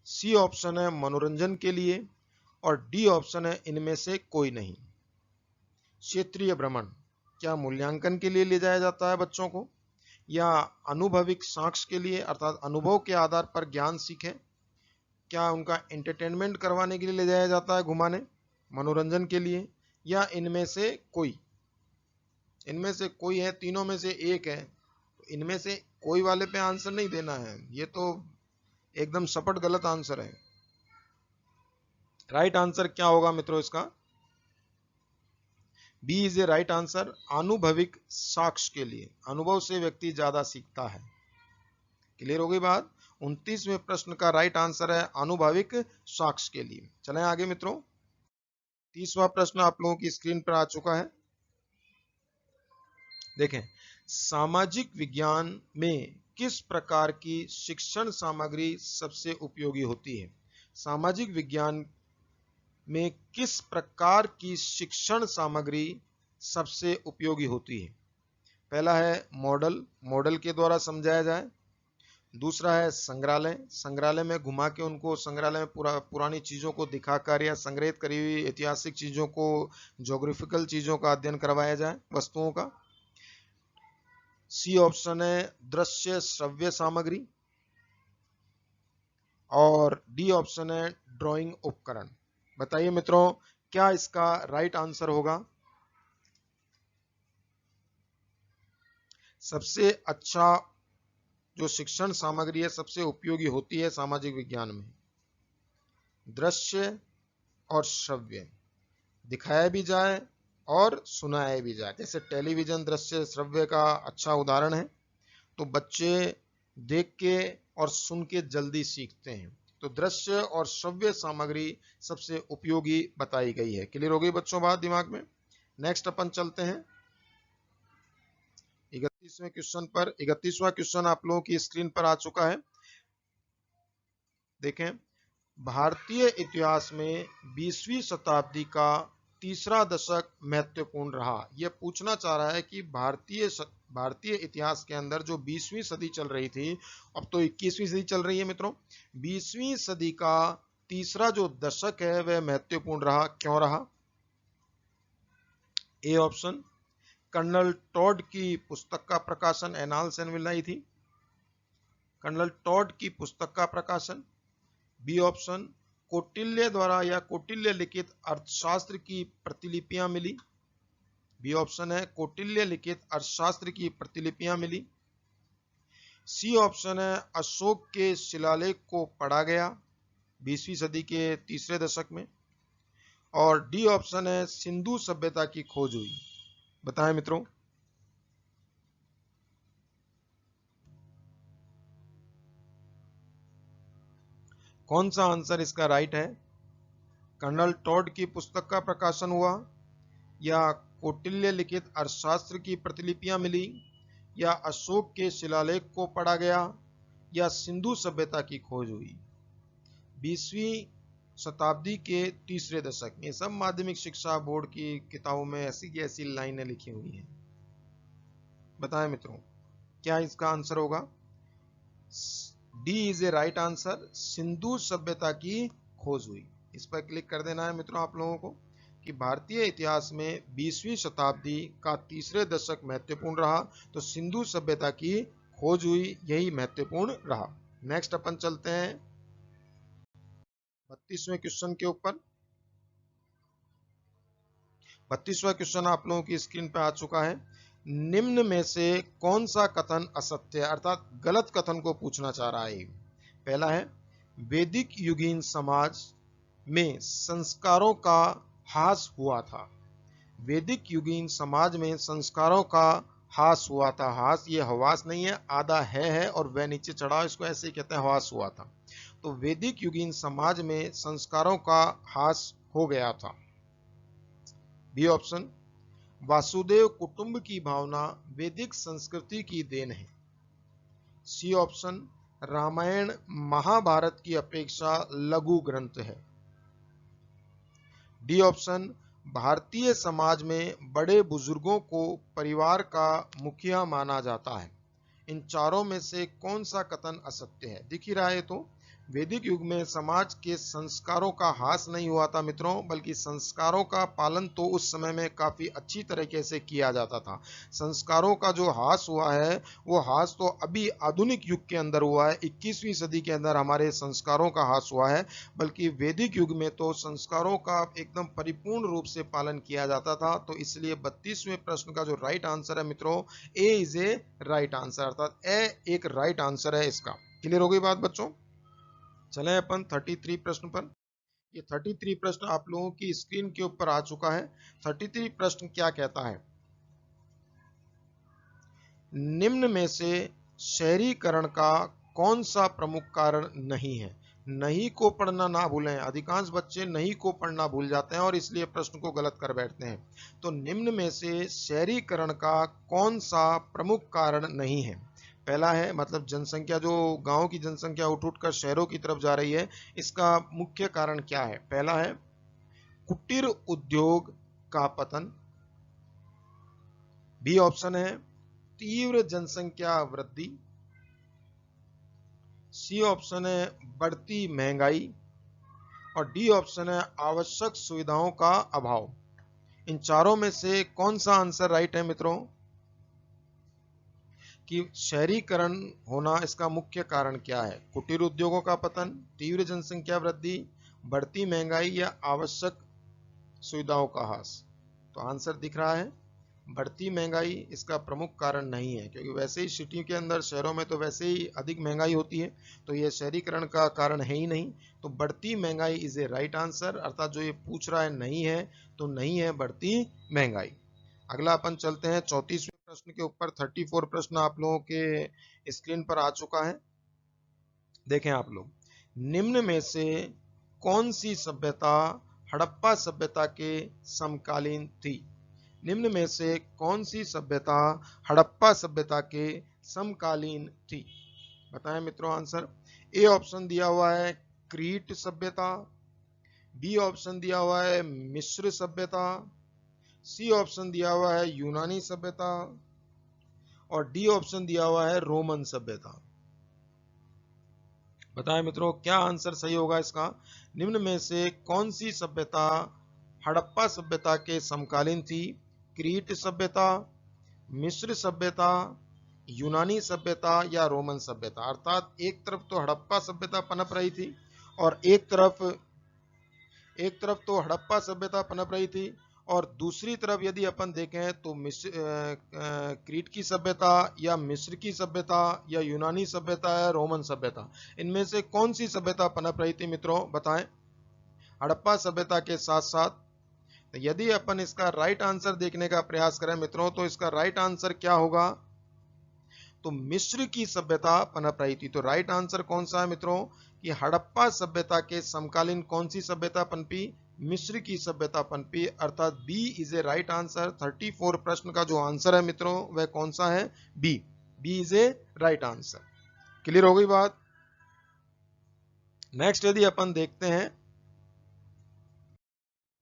सी ऑप्शन है मनोरंजन के लिए और डी ऑप्शन है इनमें से कोई नहीं। क्षेत्रीय भ्रमण क्या मूल्यांकन के लिए ले जाया जाता है बच्चों को, या अनुभविक साक्ष्य के लिए अर्थात अनुभव के आधार पर ज्ञान सीखें, क्या उनका एंटरटेनमेंट करवाने के लिए ले जाया जाता है घुमाने, मनोरंजन के लिए, या इनमें से कोई? इनमें से कोई है, तीनों में से एक है, तो इनमें से कोई वाले पे आंसर नहीं देना है, ये तो एकदम सपट गलत आंसर है। राइट आंसर क्या होगा मित्रों इसका? B is a right answer, अनुभविक साक्ष्य के लिए। अनुभव से व्यक्ति ज्यादा सीखता है। क्लियर हो गई बात। 29वें प्रश्न का राइट आंसर है अनुभविक साक्ष्य के लिए। चलें आगे मित्रों। 30वां प्रश्न आप लोगों की स्क्रीन पर आ चुका है। देखें, सामाजिक विज्ञान में किस प्रकार की शिक्षण सामग्री सबसे उपयोगी होती है? सामाजिक विज्ञान में किस प्रकार की शिक्षण सामग्री सबसे उपयोगी होती है? पहला है मॉडल, मॉडल के द्वारा समझाया जाए। दूसरा है संग्रहालय, संग्रहालय में घुमा के उनको संग्रहालय में पुरानी चीजों को दिखाकर या संग्रहित करी हुई ऐतिहासिक चीजों को, ज्योग्राफिकल चीजों का अध्ययन करवाया जाए, वस्तुओं का। सी ऑप्शन है दृश्य श्रव्य सामग्री और डी ऑप्शन है ड्राइंग उपकरण। बताइए मित्रों क्या इसका राइट आंसर होगा? सबसे अच्छा जो शिक्षण सामग्री है सबसे उपयोगी होती है सामाजिक विज्ञान में, दृश्य और श्रव्य, दिखाया भी जाए और सुनाया भी जाए। जैसे टेलीविजन दृश्य श्रव्य का अच्छा उदाहरण है, तो बच्चे देख के और सुन के जल्दी सीखते हैं, तो दृश्य और श्रव्य सामग्री सबसे उपयोगी बताई गई है। क्लियर हो गई बच्चों बात दिमाग में। नेक्स्ट अपन चलते हैं 31वें क्वेश्चन पर। 31वां क्वेश्चन आप लोगों की स्क्रीन पर आ चुका है। देखें, भारतीय इतिहास में 20वीं शताब्दी का तीसरा दशक महत्वपूर्ण रहा। यह पूछना चाह रहा है कि भारतीय इतिहास के अंदर जो 20वीं सदी चल रही थी, अब तो 21वीं सदी चल रही है मित्रों, 20वीं सदी का तीसरा जो दशक है वह महत्वपूर्ण रहा। क्यों रहा? ए ऑप्शन, कर्नल टॉड की पुस्तक का प्रकाशन, एनाल्स एंड विलाई थी, कर्नल टॉड की पुस्तक का प्रकाशन। बी ऑप्शन, कौटिल्य द्वारा या कौटिल्य लिखित अर्थशास्त्र की प्रतिलिपियां मिली। बी ऑप्शन है, कौटिल्य लिखित अर्थशास्त्र की प्रतिलिपियां मिली। सी ऑप्शन है, अशोक के शिलालेख को पढ़ा गया 20वीं सदी के तीसरे दशक में। और डी ऑप्शन है, सिंधु सभ्यता की खोज हुई। बताएं मित्रों। कौन सा आंसर इसका राइट है? कर्नल टॉड की पुस्तक का प्रकाशन हुआ, या कौटिल्य लिखित अर्थशास्त्र की प्रतिलिपियां मिली, या अशोक के शिलालेख को पढ़ा गया, या सिंधु सभ्यता की खोज हुई। 20वीं शताब्दी के तीसरे दशक में, सब माध्यमिक शिक्षा बोर्ड की किताबों में ऐसी की ऐसी लाइनें लिखी हुई हैं। बताएं मित्रों, क्या इसका आंसर होगा? D is a right answer, Sindhu सभ्यता की खोज हुई। इस पर क्लिक कर देना है मित्रों आप लोगों को कि भारतीय इतिहास में 20वीं शताब्दी का तीसरे दशक महत्वपूर्ण रहा, तो सिंधु सभ्यता की खोज हुई, यही महत्वपूर्ण रहा। नेक्स्ट अपन चलते हैं 32वें क्वेश्चन के ऊपर। 32वां क्वेश्चन आप लोगों की स्क्रीन पर आ चुका है। निम्न में से कौन सा कथन असत्य है, अर्थात गलत कथन को पूछना चाह रहा है। पहला है, वैदिक युगीन समाज में संस्कारों का ह्रास हुआ था। वैदिक युगीन समाज में संस्कारों का ह्रास हुआ था। ह्रास ये हवास नहीं है, आधा है और वह नीचे चढ़ा, इसको ऐसे ही कहते हैं, ह्रास हुआ था। तो वैदिक युगीन समाज में संस्कारों का ह्रास हो गया था। बी ऑप्शन, वासुदेव कुटुंब की भावना वैदिक संस्कृति की देन है। सी ऑप्शन, रामायण महाभारत की अपेक्षा लघु ग्रंथ है। डी ऑप्शन, भारतीय समाज में बड़े बुजुर्गों को परिवार का मुखिया माना जाता है। इन चारों में से कौन सा कथन असत्य है? दिख ही रहा है। तो वैदिक युग में समाज के संस्कारों का ह्रास नहीं हुआ था मित्रों, बल्कि संस्कारों का पालन तो उस समय में काफी अच्छी तरीके से किया जाता था। संस्कारों का जो ह्रास हुआ है वो ह्रास तो अभी आधुनिक युग के अंदर हुआ है, 21वीं सदी के अंदर हमारे संस्कारों का ह्रास हुआ है, बल्कि वैदिक युग में तो संस्कारों का एकदम परिपूर्ण रूप से पालन किया जाता था। तो इसलिए 32वें प्रश्न का जो राइट आंसर है मित्रों, ए इज ए राइट आंसर, अर्थात ए एक राइट आंसर है इसका। क्लियर हो गई बात बच्चों? चलें अपन 33 प्रश्न पर। ये 33 प्रश्न आप लोगों की स्क्रीन के ऊपर आ चुका है। 33 प्रश्न क्या कहता है? निम्न में से शहरीकरण का कौन सा प्रमुख कारण नहीं है? नहीं को पढ़ना ना भूलें, अधिकांश बच्चे नहीं को पढ़ना भूल जाते हैं और इसलिए प्रश्न को गलत कर बैठते हैं। तो निम्न में से शहरीकरण का कौन सा प्रमुख कारण नहीं है? पहला है, मतलब जनसंख्या, जो गांव की जनसंख्या उठ उठ कर शहरों की तरफ जा रही है, इसका मुख्य कारण क्या है? पहला है कुटीर उद्योग का पतन। बी ऑप्शन है तीव्र जनसंख्या वृद्धि। सी ऑप्शन है बढ़ती महंगाई। और डी ऑप्शन है आवश्यक सुविधाओं का अभाव। इन चारों में से कौन सा आंसर राइट है मित्रों? कि शहरीकरण होना इसका मुख्य कारण क्या है? कुटीर उद्योगों का पतन, तीव्र जनसंख्या वृद्धि, बढ़ती महंगाई या आवश्यक सुविधाओं का ह्रास। तो आंसर दिख रहा है, बढ़ती महंगाई इसका प्रमुख कारण नहीं है, क्योंकि वैसे ही सिटी के अंदर, शहरों में तो वैसे ही अधिक महंगाई होती है, तो यह शहरीकरण का कारण है ही नहीं। तो बढ़ती महंगाई इज ए राइट आंसर, अर्थात जो ये पूछ रहा है नहीं है, तो नहीं है बढ़ती महंगाई। अगला अपन चलते हैं 34वें प्रश्न के ऊपर। 34 प्रश्न आप लोगों के स्क्रीन पर आ चुका है। देखें आप लोग, निम्न में से कौन सी सभ्यता हड़प्पा सभ्यता के समकालीन थी? निम्न में से कौन सी सभ्यता हड़प्पा सभ्यता के समकालीन थी? बताएं मित्रों आंसर। ए ऑप्शन दिया हुआ है क्रीट सभ्यता, बी ऑप्शन दिया हुआ है मिस्र सभ्यता, सी ऑप्शन दिया हुआ है यूनानी सभ्यता और डी ऑप्शन दिया हुआ है रोमन सभ्यता। बताएं मित्रों क्या आंसर सही होगा इसका। निम्न में से कौन सी सभ्यता हड़प्पा सभ्यता के समकालीन थी? क्रीट सभ्यता, मिस्र सभ्यता, यूनानी सभ्यता या रोमन सभ्यता। अर्थात एक तरफ तो हड़प्पा सभ्यता पनप रही थी और एक तरफ तो हड़प्पा सभ्यता पनप रही थी और दूसरी तरफ यदि अपन देखें तो क्रीट की सभ्यता या मिस्र की सभ्यता या यूनानी सभ्यता या रोमन सभ्यता, इनमें से कौन सी सभ्यता पनप रही थी मित्रों बताएं। हड़प्पा सभ्यता के साथ साथ यदि अपन इसका राइट आंसर देखने का प्रयास करें मित्रों तो इसका राइट आंसर क्या होगा, तो मिस्र की सभ्यता पनप रही थी। तो राइट आंसर कौन सा है मित्रों कि हड़प्पा सभ्यता के समकालीन कौन सी सभ्यता पनपी, मिस्र की सभ्यता पनपी, अर्थात B is a right answer. 34 प्रश्न का जो आंसर है मित्रों वह कौन सा है, B, B is a right answer. Clear हो गई बात। नेक्स्ट यदि अपन देखते हैं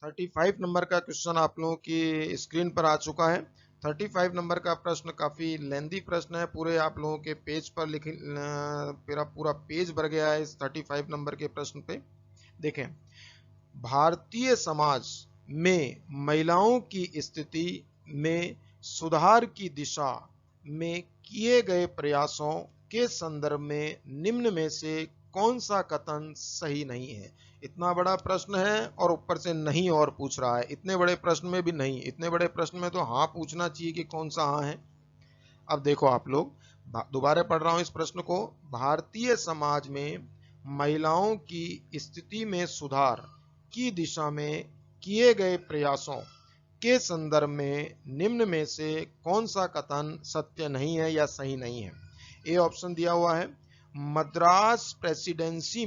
35 नंबर का क्वेश्चन आप लोगों की स्क्रीन पर आ चुका है। 35 नंबर का प्रश्न काफी लेंदी प्रश्न है, पूरे आप लोगों के पेज पर पूरा पेज भर गया है इस 35 नंबर के प्रश्न पे। देखें, भारतीय समाज में महिलाओं की स्थिति में सुधार की दिशा में किए गए प्रयासों के संदर्भ में निम्न में से कौन सा कथन सही नहीं है। इतना बड़ा प्रश्न है और ऊपर से नहीं और पूछ रहा है। इतने बड़े प्रश्न में भी नहीं, इतने बड़े प्रश्न में तो हाँ पूछना चाहिए कि कौन सा हाँ है। अब देखो आप लोग, दोबारा पढ़ रहा हूं इस प्रश्न को। भारतीय समाज में महिलाओं की स्थिति में सुधार की दिशा में किए गए प्रयासों के संदर्भ में निम्न में से कौन सा कथन सत्य नहीं है या सही नहीं है। ए ऑप्शन दिया हुआ है मद्रास प्रेसिडेंसी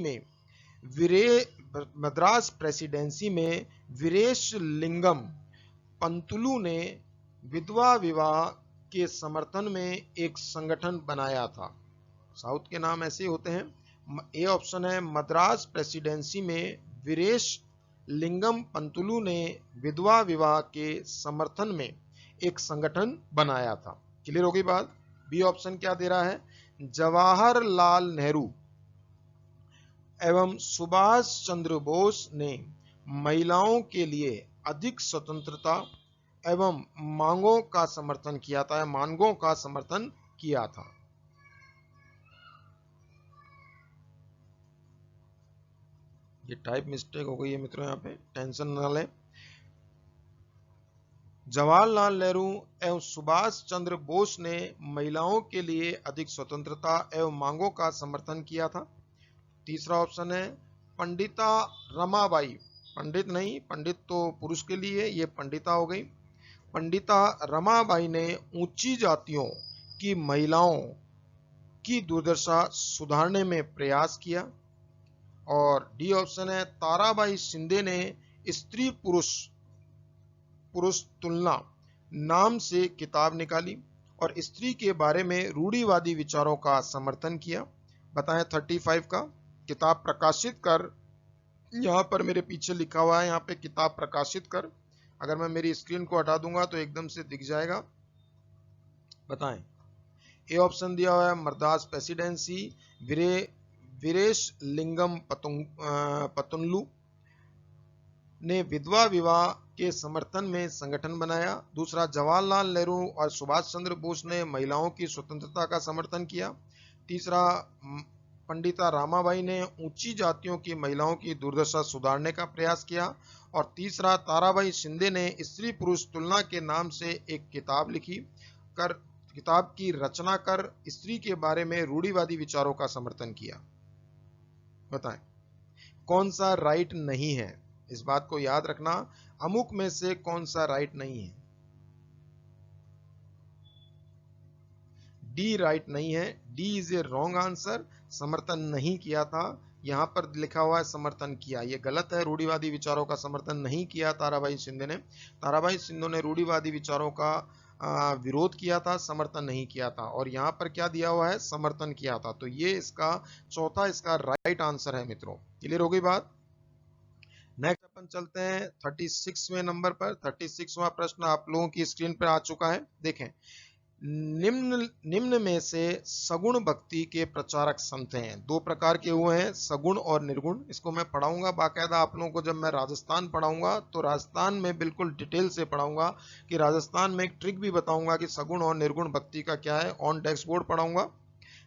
में वीरेशलिंगम पंतुलु ने विधवा विवाह के समर्थन में एक संगठन बनाया था। साउथ के नाम ऐसे होते हैं। ए ऑप्शन है मद्रास प्रेसिडेंसी में वीरेशलिंगम पंतुलु ने विधवा विवाह के समर्थन में एक संगठन बनाया था। क्लियर हो गई बात। बी ऑप्शन क्या दे रहा है, जवाहरलाल नेहरू एवं सुभाष चंद्र बोस ने महिलाओं के लिए अधिक स्वतंत्रता एवं मांगों का समर्थन किया था, मांगों का समर्थन किया था। ये टाइप मिस्टेक हो गई है मित्रों, यहाँ पे टेंशन ना लें। जवाहरलाल नेहरू एवं सुभाष चंद्र बोस ने महिलाओं के लिए अधिक स्वतंत्रता एवं मांगों का समर्थन किया था। तीसरा ऑप्शन है पंडिता रमाबाई, पंडित नहीं, पंडित तो पुरुष के लिए, ये पंडिता हो गई। पंडिता रमाबाई ने ऊंची जातियों की महिलाओं की दुर्दशा सुधारने में प्रयास किया। और डी ऑप्शन है ताराबाई शिंदे ने स्त्री पुरुष तुलना नाम से किताब निकाली और स्त्री के बारे में रूढ़िवादी विचारों का समर्थन किया। बताएं 35 का किताब प्रकाशित कर, यहाँ पर मेरे पीछे लिखा हुआ है यहाँ पे किताब प्रकाशित कर, अगर मैं मेरी स्क्रीन को हटा दूंगा तो एकदम से दिख जाएगा। बताएं। ए ऑप्शन दिया हुआ है मद्रास प्रेसिडेंसी वीरेशलिंगम पंतुलु ने विधवा विवाह के समर्थन में संगठन बनाया। दूसरा, जवाहरलाल नेहरू और सुभाष चंद्र बोस ने महिलाओं की स्वतंत्रता का समर्थन किया। तीसरा, पंडिता रामाबाई ने ऊंची जातियों की महिलाओं की दुर्दशा सुधारने का प्रयास किया। और तीसरा, ताराबाई शिंदे ने स्त्री पुरुष तुलना के नाम से एक किताब लिखी कर किताब की रचना कर स्त्री के बारे में रूढ़िवादी विचारों का समर्थन किया। बताएं कौन सा राइट नहीं है, इस बात को याद रखना, अमुक में से कौन सा राइट नहीं है। डी राइट नहीं है, D is A wrong answer. समर्थन नहीं किया था, यहां पर लिखा हुआ है समर्थन किया, यह गलत है। रूढ़िवादी विचारों का समर्थन नहीं किया ताराबाई शिंदे ने। ताराबाई शिंदे ने रूढ़िवादी विचारों का विरोध किया था, समर्थन नहीं किया था। और यहाँ पर क्या दिया हुआ है, समर्थन किया था। तो ये इसका चौथा इसका राइट आंसर है मित्रों। क्लियर हो गई बात। नेक्स्ट अपन चलते हैं 36वें नंबर पर। 36वां प्रश्न आप लोगों की स्क्रीन पर आ चुका है। देखें, निम्न निम्न में से सगुण भक्ति के प्रचारक संत हैं। दो प्रकार के हुए हैं, सगुण और निर्गुण। इसको मैं पढ़ाऊंगा बाकायदा आप लोगों को। जब मैं राजस्थान पढ़ाऊंगा तो राजस्थान में बिल्कुल डिटेल से पढ़ाऊंगा कि राजस्थान में एक ट्रिक भी बताऊंगा कि सगुण और निर्गुण भक्ति का क्या है। ऑन डेस्क बोर्ड पढ़ाऊंगा।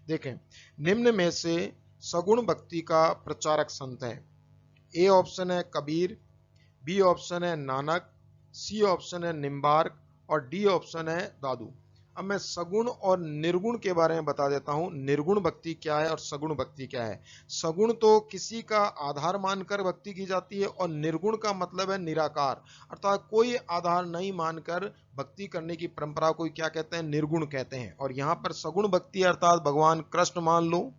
देखें, निम्न में से सगुण भक्ति का प्रचारक संत है। ए ऑप्शन है कबीर, बी ऑप्शन है नानक, सी ऑप्शन है निम्बार्क और डी ऑप्शन है दादू। अब मैं सगुण और निर्गुण के बारे में बता देता हूं। निर्गुण भक्ति क्या है और सगुण भक्ति क्या है। सगुण तो किसी का आधार मानकर भक्ति की जाती है और निर्गुण का मतलब है निराकार, अर्थात कोई आधार नहीं मानकर भक्ति करने की परंपरा को क्या कहते हैं, निर्गुण कहते हैं। और यहाँ पर सगुण भक्ति अर्थात भगवान कृष्ण मान लो,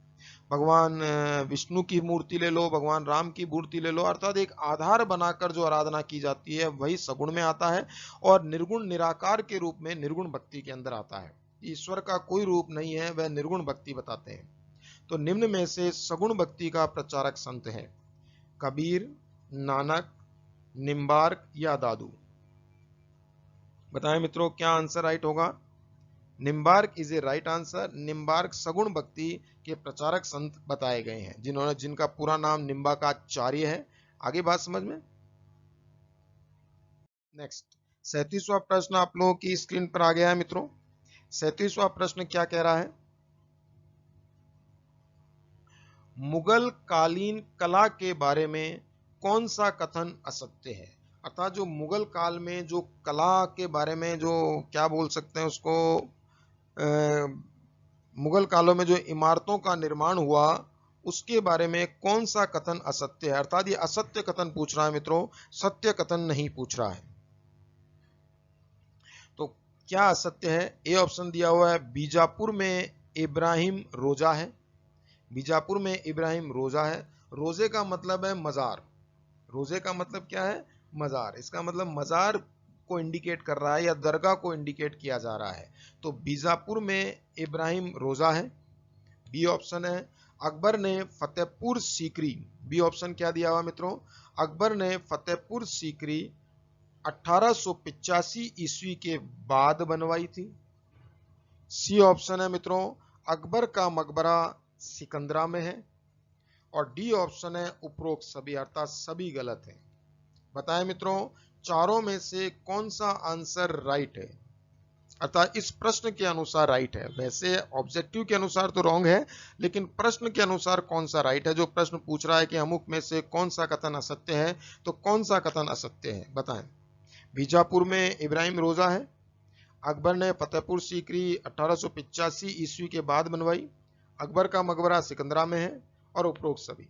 भगवान विष्णु की मूर्ति ले लो, भगवान राम की मूर्ति ले लो, अर्थात एक आधार बनाकर जो आराधना की जाती है वही सगुण में आता है। और निर्गुण निराकार के रूप में निर्गुण भक्ति के अंदर आता है। ईश्वर का कोई रूप नहीं है, वह निर्गुण भक्ति बताते हैं। तो निम्न में से सगुण भक्ति का प्रचारक संत है कबीर, नानक, निम्बार्क या दादू। बताएं मित्रों, क्या आंसर राइट होगा। Nimbarka is a right answer. Nimbarka सगुण भक्ति के प्रचारक संत बताए गए हैं, जिनका पूरा नाम निम्बार्काचार्य है। आगे बात समझ में। नेक्स्ट 37वां प्रश्न आप लोगों की स्क्रीन पर आ गया है मित्रों। 37वां प्रश्न क्या कह रहा है, मुगल कालीन कला के बारे में कौन सा कथन असत्य है। अर्थात जो मुगल काल में जो कला के बारे में जो क्या बोल सकते हैं उसको, मुगल कालों में जो इमारतों का निर्माण हुआ उसके बारे में कौन सा कथन असत्य है। अर्थात ये असत्य कथन पूछ रहा है मित्रों, सत्य कथन नहीं पूछ रहा है। तो क्या असत्य है। ए ऑप्शन दिया हुआ है बीजापुर में इब्राहिम रोजा है। बीजापुर में इब्राहिम रोजा है। रोजे का मतलब है मजार। रोजे का मतलब क्या है, मजार। इसका मतलब मजार को इंडिकेट कर रहा है या दरगाह को इंडिकेट किया जा रहा है। तो बीजापुर में इब्राहिम रोजा है। बी ऑप्शन है अकबर ने फतेहपुर सीकरी। बी ऑप्शन क्या दिया हुआ मित्रों, अकबर ने फतेहपुर सीकरी 1885 ईस्वी के बाद बनवाई थी। सी ऑप्शन है मित्रों अकबर का मकबरा सिकंदरा में है। और डी ऑप्शन है उपरोक्त सभी, अर्थात सभी गलत है। बताएं मित्रों, चारों में से कौन सा आंसर राइट है, अर्थात इस प्रश्न के अनुसार राइट है। वैसे ऑब्जेक्टिव के अनुसार तो रॉन्ग है, लेकिन प्रश्न के अनुसार कौन सा राइट है। जो प्रश्न पूछ रहा है कि अमुक में से कौन सा कथन असत्य है, तो कौन सा कथन असत्य है बताएं। बीजापुर में इब्राहिम रोजा है, अकबर ने फतेहपुर सीकरी 1885 ईस्वी के बाद बनवाई, अकबर का मकबरा सिकंदरा में है और उपरोक्त सभी।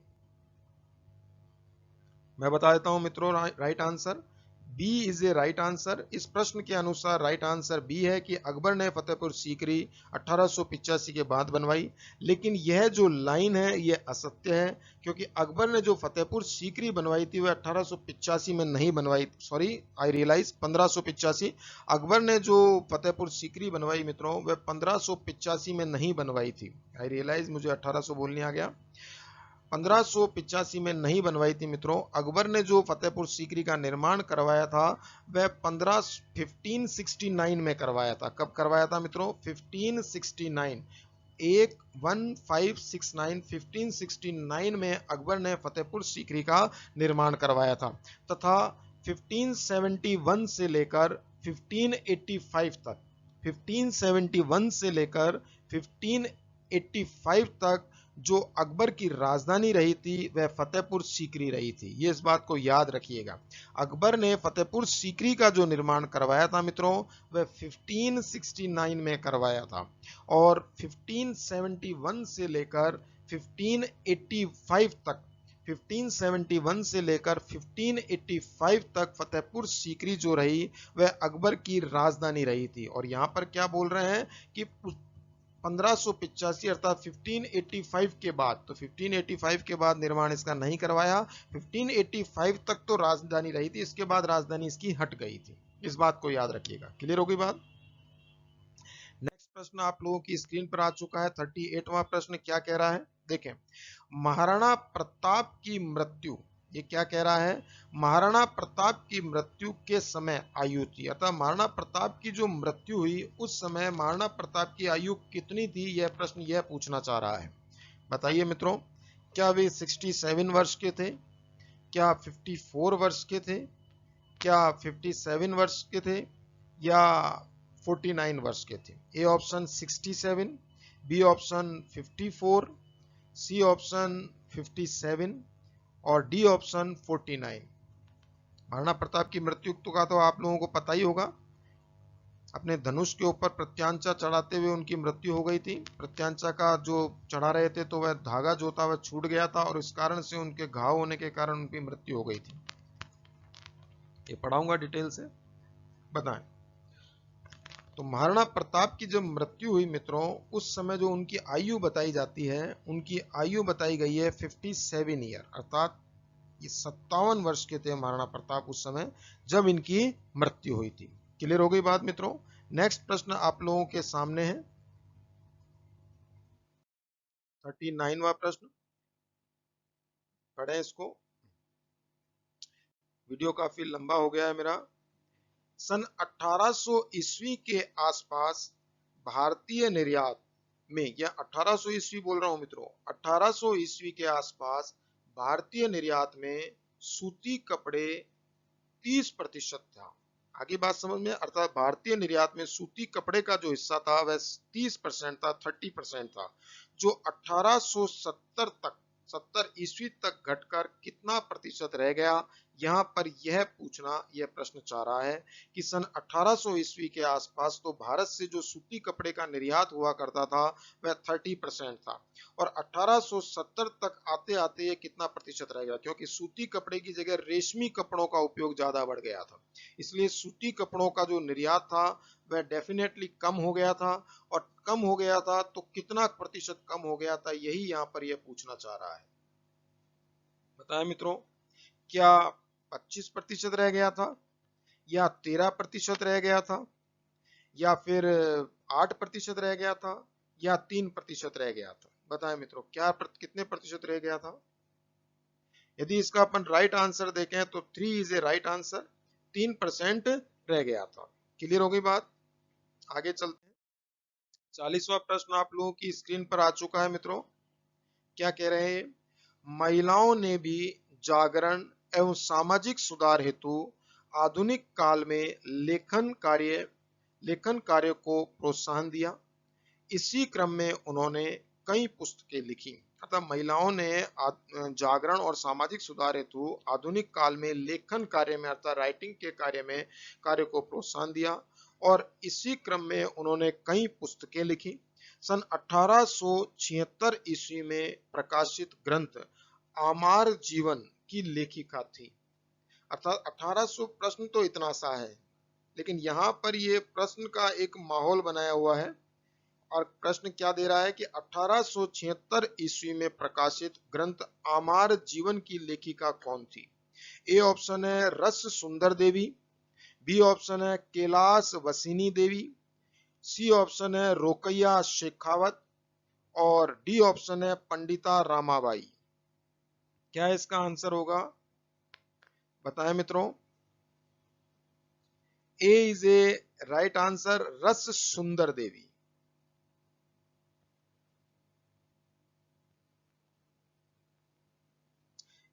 मैं बता देता हूं मित्रों right answer B is a right answer. इस प्रश्न के अनुसार राइट आंसर बी है कि अकबर ने फतेहपुर सीकरी 1885 के बाद बनवाई। लेकिन यह जो लाइन है यह असत्य है, क्योंकि अकबर ने जो फतेहपुर सीकरी बनवाई थी वह 1885 में नहीं बनवाई। सॉरी, आई रियलाइज 1585। अकबर ने जो फतेहपुर सीकरी बनवाई मित्रों वह 1585 में नहीं बनवाई थी। आई रियलाइज, मुझे 1800 बोलने आ गया। 1585 में नहीं बनवाई थी मित्रों। अकबर ने जो फतेहपुर सीकरी का निर्माण करवाया था वह 1569 में करवाया था। कब करवाया था मित्रों, 1569। 1569 में अकबर ने फतेहपुर सीकरी का निर्माण करवाया था तथा 1571 से लेकर 1585 तक 1571 से लेकर 1585 तक जो अकबर की राजधानी रही थी वह फतेहपुर सीकरी रही थी। ये इस बात को याद रखिएगा। अकबर ने फतेहपुर सीकरी का जो निर्माण करवाया था मित्रों वह 1569 में करवाया था और 1571 से लेकर 1585 तक 1571 से लेकर 1585 तक फतेहपुर सीकरी जो रही वह अकबर की राजधानी रही थी। और यहाँ पर क्या बोल रहे हैं कि 1585 अर्थात 1585 के बाद, तो 1585 के बाद निर्माण इसका नहीं करवाया। 1585 तक तो राजधानी रही थी, इसके बाद राजधानी इसकी हट गई थी। इस बात को याद रखिएगा। क्लियर हो गई बात। नेक्स्ट प्रश्न आप लोगों की स्क्रीन पर आ चुका है। 38वां प्रश्न क्या कह रहा है, देखें। महाराणा प्रताप की मृत्यु ये क्या कह रहा है, महाराणा प्रताप की मृत्यु के समय आयु थी, अर्थात महाराणा प्रताप की जो मृत्यु हुई उस समय महाराणा प्रताप की आयु कितनी थी, यह प्रश्न यह पूछना चाह रहा है। बताइए मित्रों, क्या वे 67 वर्ष के थे, क्या 54 वर्ष के थे, क्या 57 वर्ष के थे, या 49 वर्ष के थे? A option 67, B option 54, C option 57 और डी ऑप्शन 49। महाराणा प्रताप की मृत्यु का तो आप लोगों को पता ही होगा, अपने धनुष के ऊपर प्रत्यांचा चढ़ाते हुए उनकी मृत्यु हो गई थी। प्रत्यांचा का जो चढ़ा रहे थे तो वह धागा जो था वह छूट गया था और इस कारण से उनके घाव होने के कारण उनकी मृत्यु हो गई थी। ये पढ़ाऊंगा डिटेल से, बताएं। तो महाराणा प्रताप की जब मृत्यु हुई मित्रों, उस समय जो उनकी आयु बताई जाती है, उनकी आयु बताई गई है 57 ईयर, अर्थात ये 57 वर्ष के थे महाराणा प्रताप उस समय जब इनकी मृत्यु हुई थी। क्लियर हो गई बात मित्रों? नेक्स्ट प्रश्न आप लोगों के सामने है 39वां प्रश्न, पढ़ें इसको, वीडियो काफी लंबा हो गया है मेरा। सन 1800 ईस्वी के आसपास भारतीय निर्यात में, या 1800 ईस्वी बोल रहा हूं मित्रों, 1800 ईस्वी के आसपास भारतीय निर्यात में सूती कपड़े 30% था। आगे बात समझ में, अर्थात भारतीय निर्यात में सूती कपड़े का जो हिस्सा था वह 30% था, 30% था, जो 1870 तक, 70 ईस्वी तक घटकर कितना प्रतिशत रह गया, यहाँ पर यह पूछना, यह प्रश्न चाह रहा है कि सन 1800 ईस्वी के आसपास तो भारत से जो सूती कपड़े का निर्यात हुआ करता था वह 30% था, और 1870 तक आते आते ये कितना प्रतिशत रह गया, क्योंकि सूती कपड़े की जगह रेशमी कपड़ों का उपयोग ज्यादा बढ़ गया था, इसलिए सूती कपड़ों का जो निर्यात था वह डेफिनेटली कम हो गया था। और कम हो गया था तो कितना प्रतिशत कम हो गया था, यही यहाँ पर यह पूछना चाह रहा है। बताएं मित्रों, क्या 25% रह गया था, या 13% रह गया था, या फिर 8% रह गया था, या 3% रह गया था? बताएं मित्रों, क्या कितने प्रतिशत रह गया था? यदि इसका अपन राइट आंसर देखें तो 3 इज ए राइट आंसर, 3% रह गया था। क्लियर हो गई बात? आगे चलते हैं। 40वां प्रश्न आप लोगों की स्क्रीन पर आ चुका है मित्रों। क्या कह रहे हैं, महिलाओं ने भी जागरण एवं सामाजिक सुधार हेतु आधुनिक काल में लेखन कार्य को प्रोत्साहन दिया। इसी क्रम में उन्होंने कई पुस्तकें लिखी। अतः महिलाओं ने जागरण और सामाजिक सुधार हेतु आधुनिक काल में लेखन कार्य में, अर्थात राइटिंग के कार्य को प्रोत्साहन दिया, और इसी क्रम में उन्होंने कई पुस्तकें लिखी। सन 1876 ईस्वी में प्रकाशित ग्रंथ आमार जीवन की लेखिका थी। अर्थात 1800 प्रश्न तो इतना सा है, लेकिन यहाँ पर ये प्रश्न का एक माहौल बनाया हुआ है, और प्रश्न क्या दे रहा है कि 1876 ईस्वी में प्रकाशित ग्रंथ आमार जीवन की लेखिका कौन थी? ए ऑप्शन है रस सुंदर देवी, बी ऑप्शन है कैलाश वसीनी देवी, सी ऑप्शन है रोकैया शेखावत, और डी ऑप्शन है पंडिता रामाबाई। क्या इसका आंसर होगा? बताएं मित्रों। ए इज ए राइट आंसर, रस सुंदर देवी।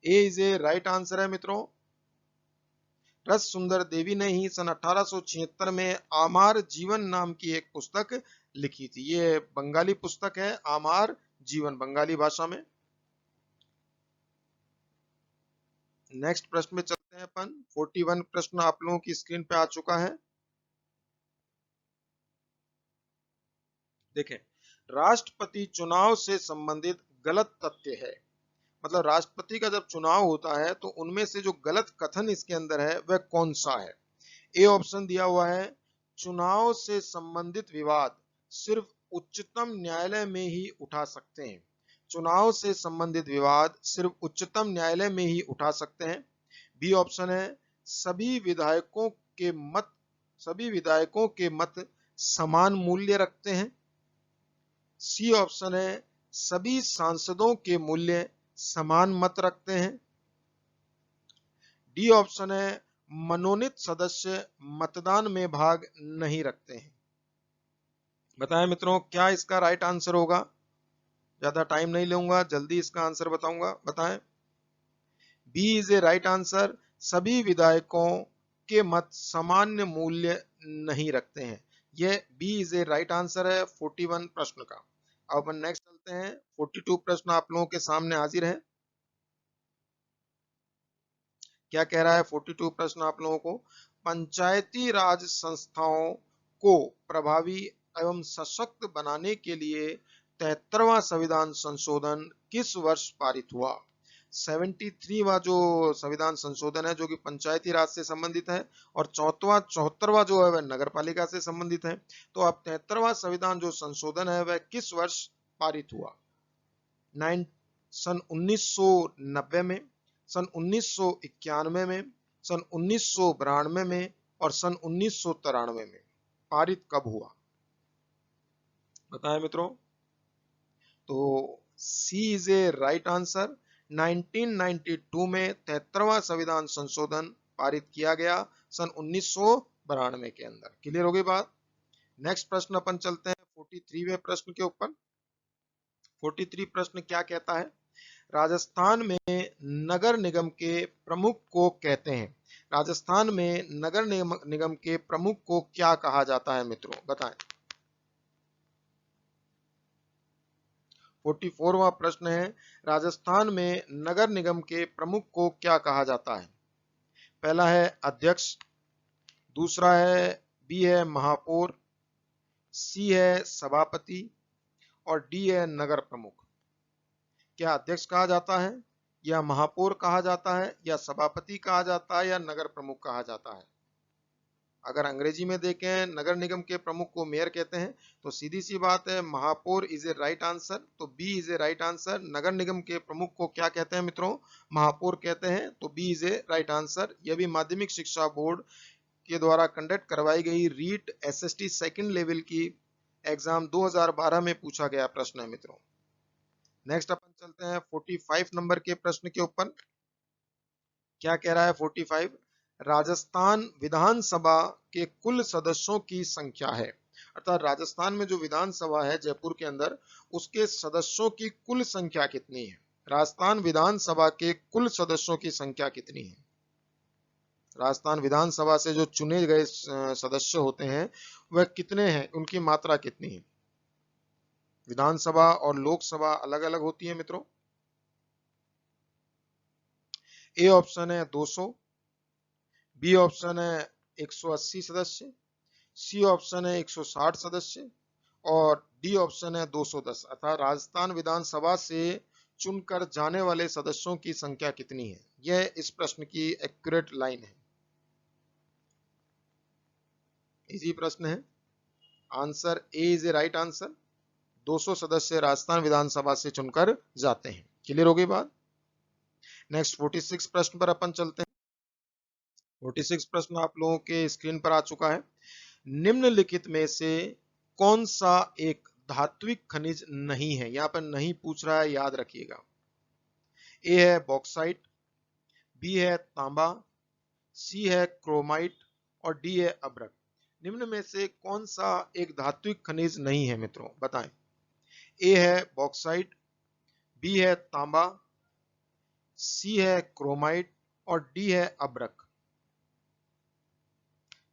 ए इज ए राइट आंसर है मित्रों। रस सुंदर देवी ने ही सन 1876 में आमार जीवन नाम की एक पुस्तक लिखी थी। ये बंगाली पुस्तक है, आमार जीवन, बंगाली भाषा में। नेक्स्ट प्रश्न में चलते हैं अपन। 41 प्रश्न आप लोगों की स्क्रीन पे आ चुका है। देखें, राष्ट्रपति चुनाव से संबंधित गलत तथ्य है, मतलब राष्ट्रपति का जब चुनाव होता है तो उनमें से जो गलत कथन इसके अंदर है वह कौन सा है? ए ऑप्शन दिया हुआ है, चुनाव से संबंधित विवाद सिर्फ उच्चतम न्यायालय में ही उठा सकते हैं। चुनाव से संबंधित विवाद सिर्फ उच्चतम न्यायालय में ही उठा सकते हैं। बी ऑप्शन है, सभी विधायकों के मत समान मूल्य रखते हैं। सी ऑप्शन है, सभी सांसदों के मूल्य समान मत रखते हैं। डी ऑप्शन है मनोनीत सदस्य मतदान में भाग नहीं रखते हैं। बताएं मित्रों क्या इसका राइट आंसर होगा। ज्यादा टाइम नहीं लूंगा, जल्दी इसका आंसर बताऊंगा। बताएं। B is a right answer. सभी विधायकों के मत सामान्य मूल्य नहीं रखते हैं। यह B is a right answer है 41 प्रश्न का। अब अपन नेक्स्ट चलते हैं। 42 प्रश्न आप लोगों के सामने हाजिर है। क्या कह रहा है 42 प्रश्न आप लोगों को। पंचायती राज संस्थाओं को प्रभावी एवं सशक्त बनाने के लिए 73वां संविधान संशोधन किस वर्ष पारित हुआ। 73वां जो संविधान संशोधन है जो कि पंचायती राज से संबंधित है, और 74वां जो है वह नगर पालिका से संबंधित है। तो अब 73वां संविधान जो संशोधन है वह किस वर्ष पारित हुआ। सन 1990 में, सन 1991 में, सन 1992 में और सन 1993 में पारित कब हुआ। बताएं मित्रों। तो सी इज ए राइट आंसर। 1992 में 73वां संविधान संशोधन पारित किया गया सन 1992 के अंदर। क्लियर हो गई बात। नेक्स्ट प्रश्न अपन चलते हैं 43वें प्रश्न के ऊपर। 43 प्रश्न क्या कहता है। राजस्थान में नगर निगम के प्रमुख को कहते हैं। राजस्थान में नगर निगम के प्रमुख को क्या कहा जाता है मित्रों। बताएं। 44वां प्रश्न है राजस्थान में नगर निगम के प्रमुख को क्या कहा जाता है। पहला है अध्यक्ष, दूसरा है बी है महापौर, सी है सभापति और डी है नगर प्रमुख। क्या अध्यक्ष कहा जाता है, या महापौर कहा जाता है, या सभापति कहा जाता है, या नगर प्रमुख कहा जाता है। अगर अंग्रेजी में देखें नगर निगम के प्रमुख को मेयर कहते हैं, तो सीधी सी बात है महापौर इज ए राइट आंसर। तो B is a right answer. नगर निगम के प्रमुख को क्या कहते हैं मित्रों, महापौर कहते हैं। तो B is a right answer. यह भी माध्यमिक शिक्षा बोर्ड के द्वारा कंडक्ट करवाई गई रीट एसएसटी सेकंड लेवल की एग्जाम 2012 में पूछा गया प्रश्न है मित्रों। नेक्स्ट अपन चलते हैं 45 नंबर के प्रश्न के ऊपर। क्या कह रहा है 45। राजस्थान विधानसभा के कुल सदस्यों की संख्या है। अर्थात राजस्थान में जो विधानसभा है जयपुर के अंदर, उसके सदस्यों की कुल संख्या कितनी है। राजस्थान विधानसभा के कुल सदस्यों की संख्या कितनी है। राजस्थान विधानसभा से जो चुने गए सदस्य होते हैं वह कितने हैं, उनकी मात्रा कितनी है। विधानसभा और लोकसभा अलग अलग होती है मित्रों। ए ऑप्शन है 200, बी ऑप्शन है 180 सदस्य, सी ऑप्शन है 160 सदस्य और डी ऑप्शन है 210। अर्थात राजस्थान विधानसभा से चुनकर जाने वाले सदस्यों की संख्या कितनी है। यह इस प्रश्न की एक्यूरेट लाइन है। इजी प्रश्न है। Answer A is a right answer. 200 सदस्य राजस्थान विधानसभा से चुनकर जाते हैं। क्लियर हो गई बात। नेक्स्ट 46 प्रश्न पर अपन चलते हैं। 46 प्रश्न आप लोगों के स्क्रीन पर आ चुका है। निम्नलिखित में से कौन सा एक धात्विक खनिज नहीं है। यहां पर नहीं पूछ रहा है, याद रखिएगा। ए है बॉक्साइट, बी है तांबा, सी है क्रोमाइट और डी है अभ्रक। निम्न में से कौन सा एक धात्विक खनिज नहीं है मित्रों। बताएं। ए है बॉक्साइट, बी है तांबा, सी है क्रोमाइट और डी है अभ्रक।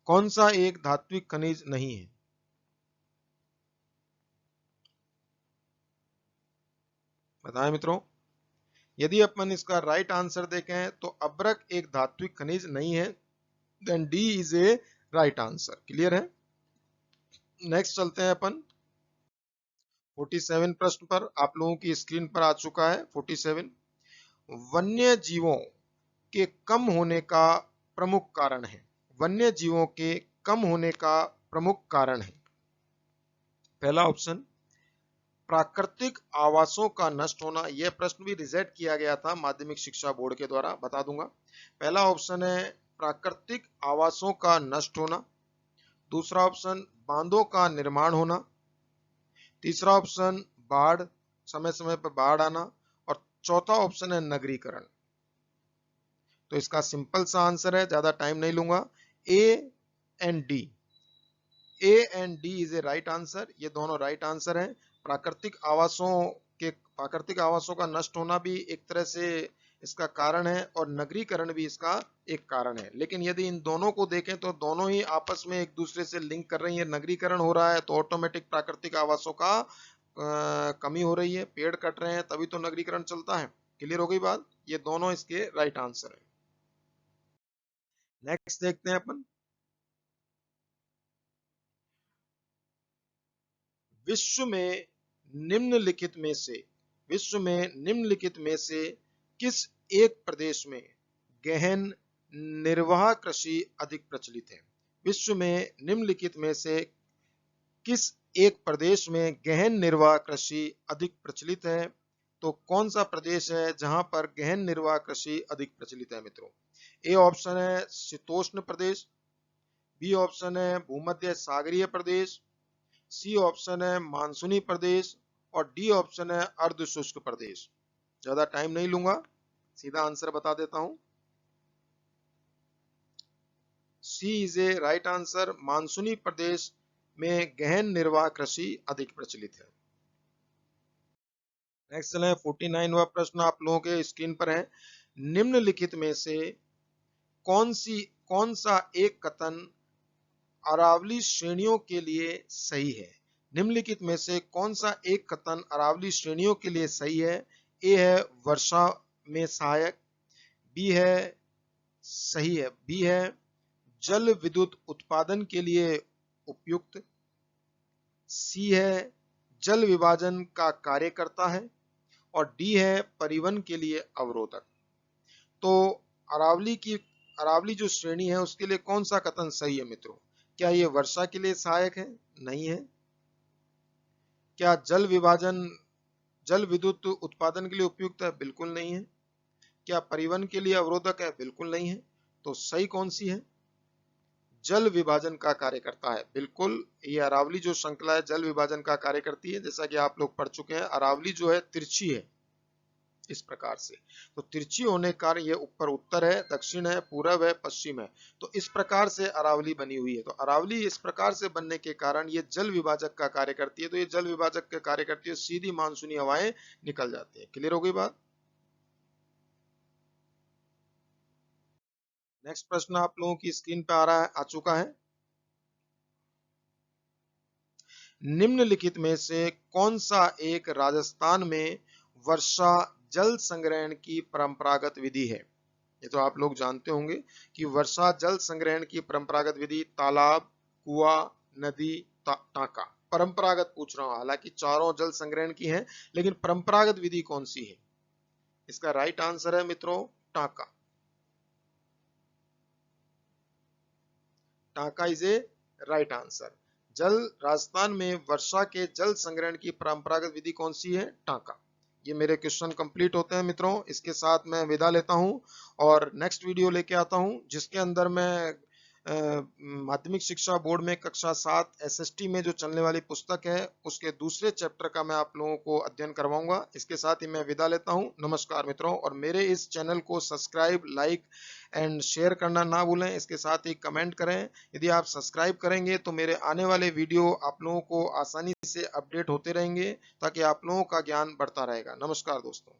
कौन सा एक धात्विक खनिज नहीं है। बताएं मित्रों। यदि अपन इसका राइट आंसर देखें तो अभ्रक एक धात्विक खनिज नहीं है। Then D is a right answer. Clear है। नेक्स्ट चलते हैं अपन 47 प्रश्न पर। आप लोगों की स्क्रीन पर आ चुका है 47। वन्य जीवों के कम होने का प्रमुख कारण है। वन्य जीवों के कम होने का प्रमुख कारण है। पहला ऑप्शन प्राकृतिक आवासों का नष्ट होना। यह प्रश्न भी रिजेक्ट किया गया था माध्यमिक शिक्षा बोर्ड के द्वारा, बता दूंगा। पहला ऑप्शन है प्राकृतिक आवासों का नष्ट होना, दूसरा ऑप्शन बांधों का निर्माण होना, तीसरा ऑप्शन बाढ़, समय समय पर बाढ़ आना और चौथा ऑप्शन है नगरीकरण। तो इसका सिंपल सा आंसर है, ज्यादा टाइम नहीं लूंगा, A and D. A and D is a right answer, ये दोनों राइट आंसर हैं। प्राकृतिक आवासों का नष्ट होना भी एक तरह से इसका कारण है, और नगरीकरण भी इसका एक कारण है। लेकिन यदि इन दोनों को देखें तो दोनों ही आपस में एक दूसरे से लिंक कर रही है। नगरीकरण हो रहा है तो ऑटोमेटिक प्राकृतिक आवासों का कमी हो रही है, पेड़ कट रहे हैं तभी तो नगरीकरण चलता है। क्लियर हो गई बात? ये दोनों इसके राइट आंसर है। नेक्स्ट देखते हैं अपन, विश्व में निम्नलिखित में से किस एक प्रदेश में गहन निर्वाह कृषि अधिक प्रचलित है? विश्व में निम्नलिखित में से किस एक प्रदेश में गहन निर्वाह कृषि अधिक प्रचलित है? तो कौन सा प्रदेश है जहां पर गहन निर्वाह कृषि अधिक प्रचलित है मित्रों? ए ऑप्शन है शीतोष्ण प्रदेश, बी ऑप्शन है भूमध्य सागरीय प्रदेश, सी ऑप्शन है मानसूनी प्रदेश, और डी ऑप्शन है अर्ध शुष्क प्रदेश। ज्यादा टाइम नहीं लूंगा, सीधा आंसर बता देता हूं। सी इज ए राइट आंसर, मानसूनी प्रदेश में गहन निर्वाह कृषि अधिक प्रचलित है। नेक्स्ट चले 49वां प्रश्न आप लोगों के स्क्रीन पर है, निम्नलिखित में से कौन सा एक कथन अरावली श्रेणियों के लिए सही है? निम्नलिखित में से कौन सा एक कथन अरावली श्रेणियों के लिए सही है? ए है वर्षा में सहायक, बी है सही है, बी है जल विद्युत उत्पादन के लिए उपयुक्त, सी है जल विभाजन का कार्य करता है, और डी है परिवहन के लिए अवरोधक। तो अरावली जो श्रेणी है उसके लिए कौन सा कथन सही है मित्रों? क्या ये वर्षा के लिए सहायक है? नहीं है। क्या जल विद्युत उत्पादन के लिए उपयुक्त है? बिल्कुल नहीं है। क्या परिवहन के लिए अवरोधक है? बिल्कुल नहीं है। तो सही कौन सी है? जल विभाजन का कार्य करता है। बिल्कुल, ये अरावली जो श्रृंखला है जल विभाजन का कार्य करती है। जैसा कि आप लोग पढ़ चुके हैं, अरावली जो है तिरछी है इस प्रकार से, तो तिरछी होने के कारण ये ऊपर उत्तर है, दक्षिण है, पूरब है, पश्चिम है, तो इस प्रकार से अरावली बनी हुई है। तो अरावली इस प्रकार से बनने के कारण ये जल विभाजक का कार्य करती है। तो ये जल विभाजक का कार्य करती है, सीधी मानसूनी हवाएं निकल जाती है। क्लियर हो गई बात? नेक्स्ट प्रश्न आप लोगों की स्क्रीन पे आ चुका है, निम्नलिखित में से कौन सा एक राजस्थान में वर्षा जल संग्रहण की परंपरागत विधि है? ये तो आप लोग जानते होंगे कि वर्षा जल संग्रहण की परंपरागत विधि तालाब, कुआं, नदी, टांका। परंपरागत पूछ रहा हूं, हालांकि चारों जल संग्रहण की है, लेकिन परंपरागत विधि कौन सी है? इसका राइट आंसर है मित्रों टांका। टांका is a right answer. Rajasthan में वर्षा के जल संग्रहण की परंपरागत विधि कौन सी है? टांका। ये मेरे क्वेश्चन कंप्लीट होते हैं मित्रों। इसके साथ मैं विदा लेता हूं और नेक्स्ट वीडियो लेके आता हूं, जिसके अंदर मैं माध्यमिक शिक्षा बोर्ड में कक्षा 7 एसएसटी में जो चलने वाली पुस्तक है उसके दूसरे चैप्टर का मैं आप लोगों को अध्ययन करवाऊंगा। इसके साथ ही मैं विदा लेता हूं। नमस्कार मित्रों, और मेरे इस चैनल को सब्सक्राइब, लाइक एंड शेयर करना ना भूलें। इसके साथ ही कमेंट करें। यदि आप सब्सक्राइब करेंगे तो मेरे आने वाले वीडियो आप लोगों को आसानी से अपडेट होते रहेंगे, ताकि आप लोगों का ज्ञान बढ़ता रहेगा। नमस्कार दोस्तों।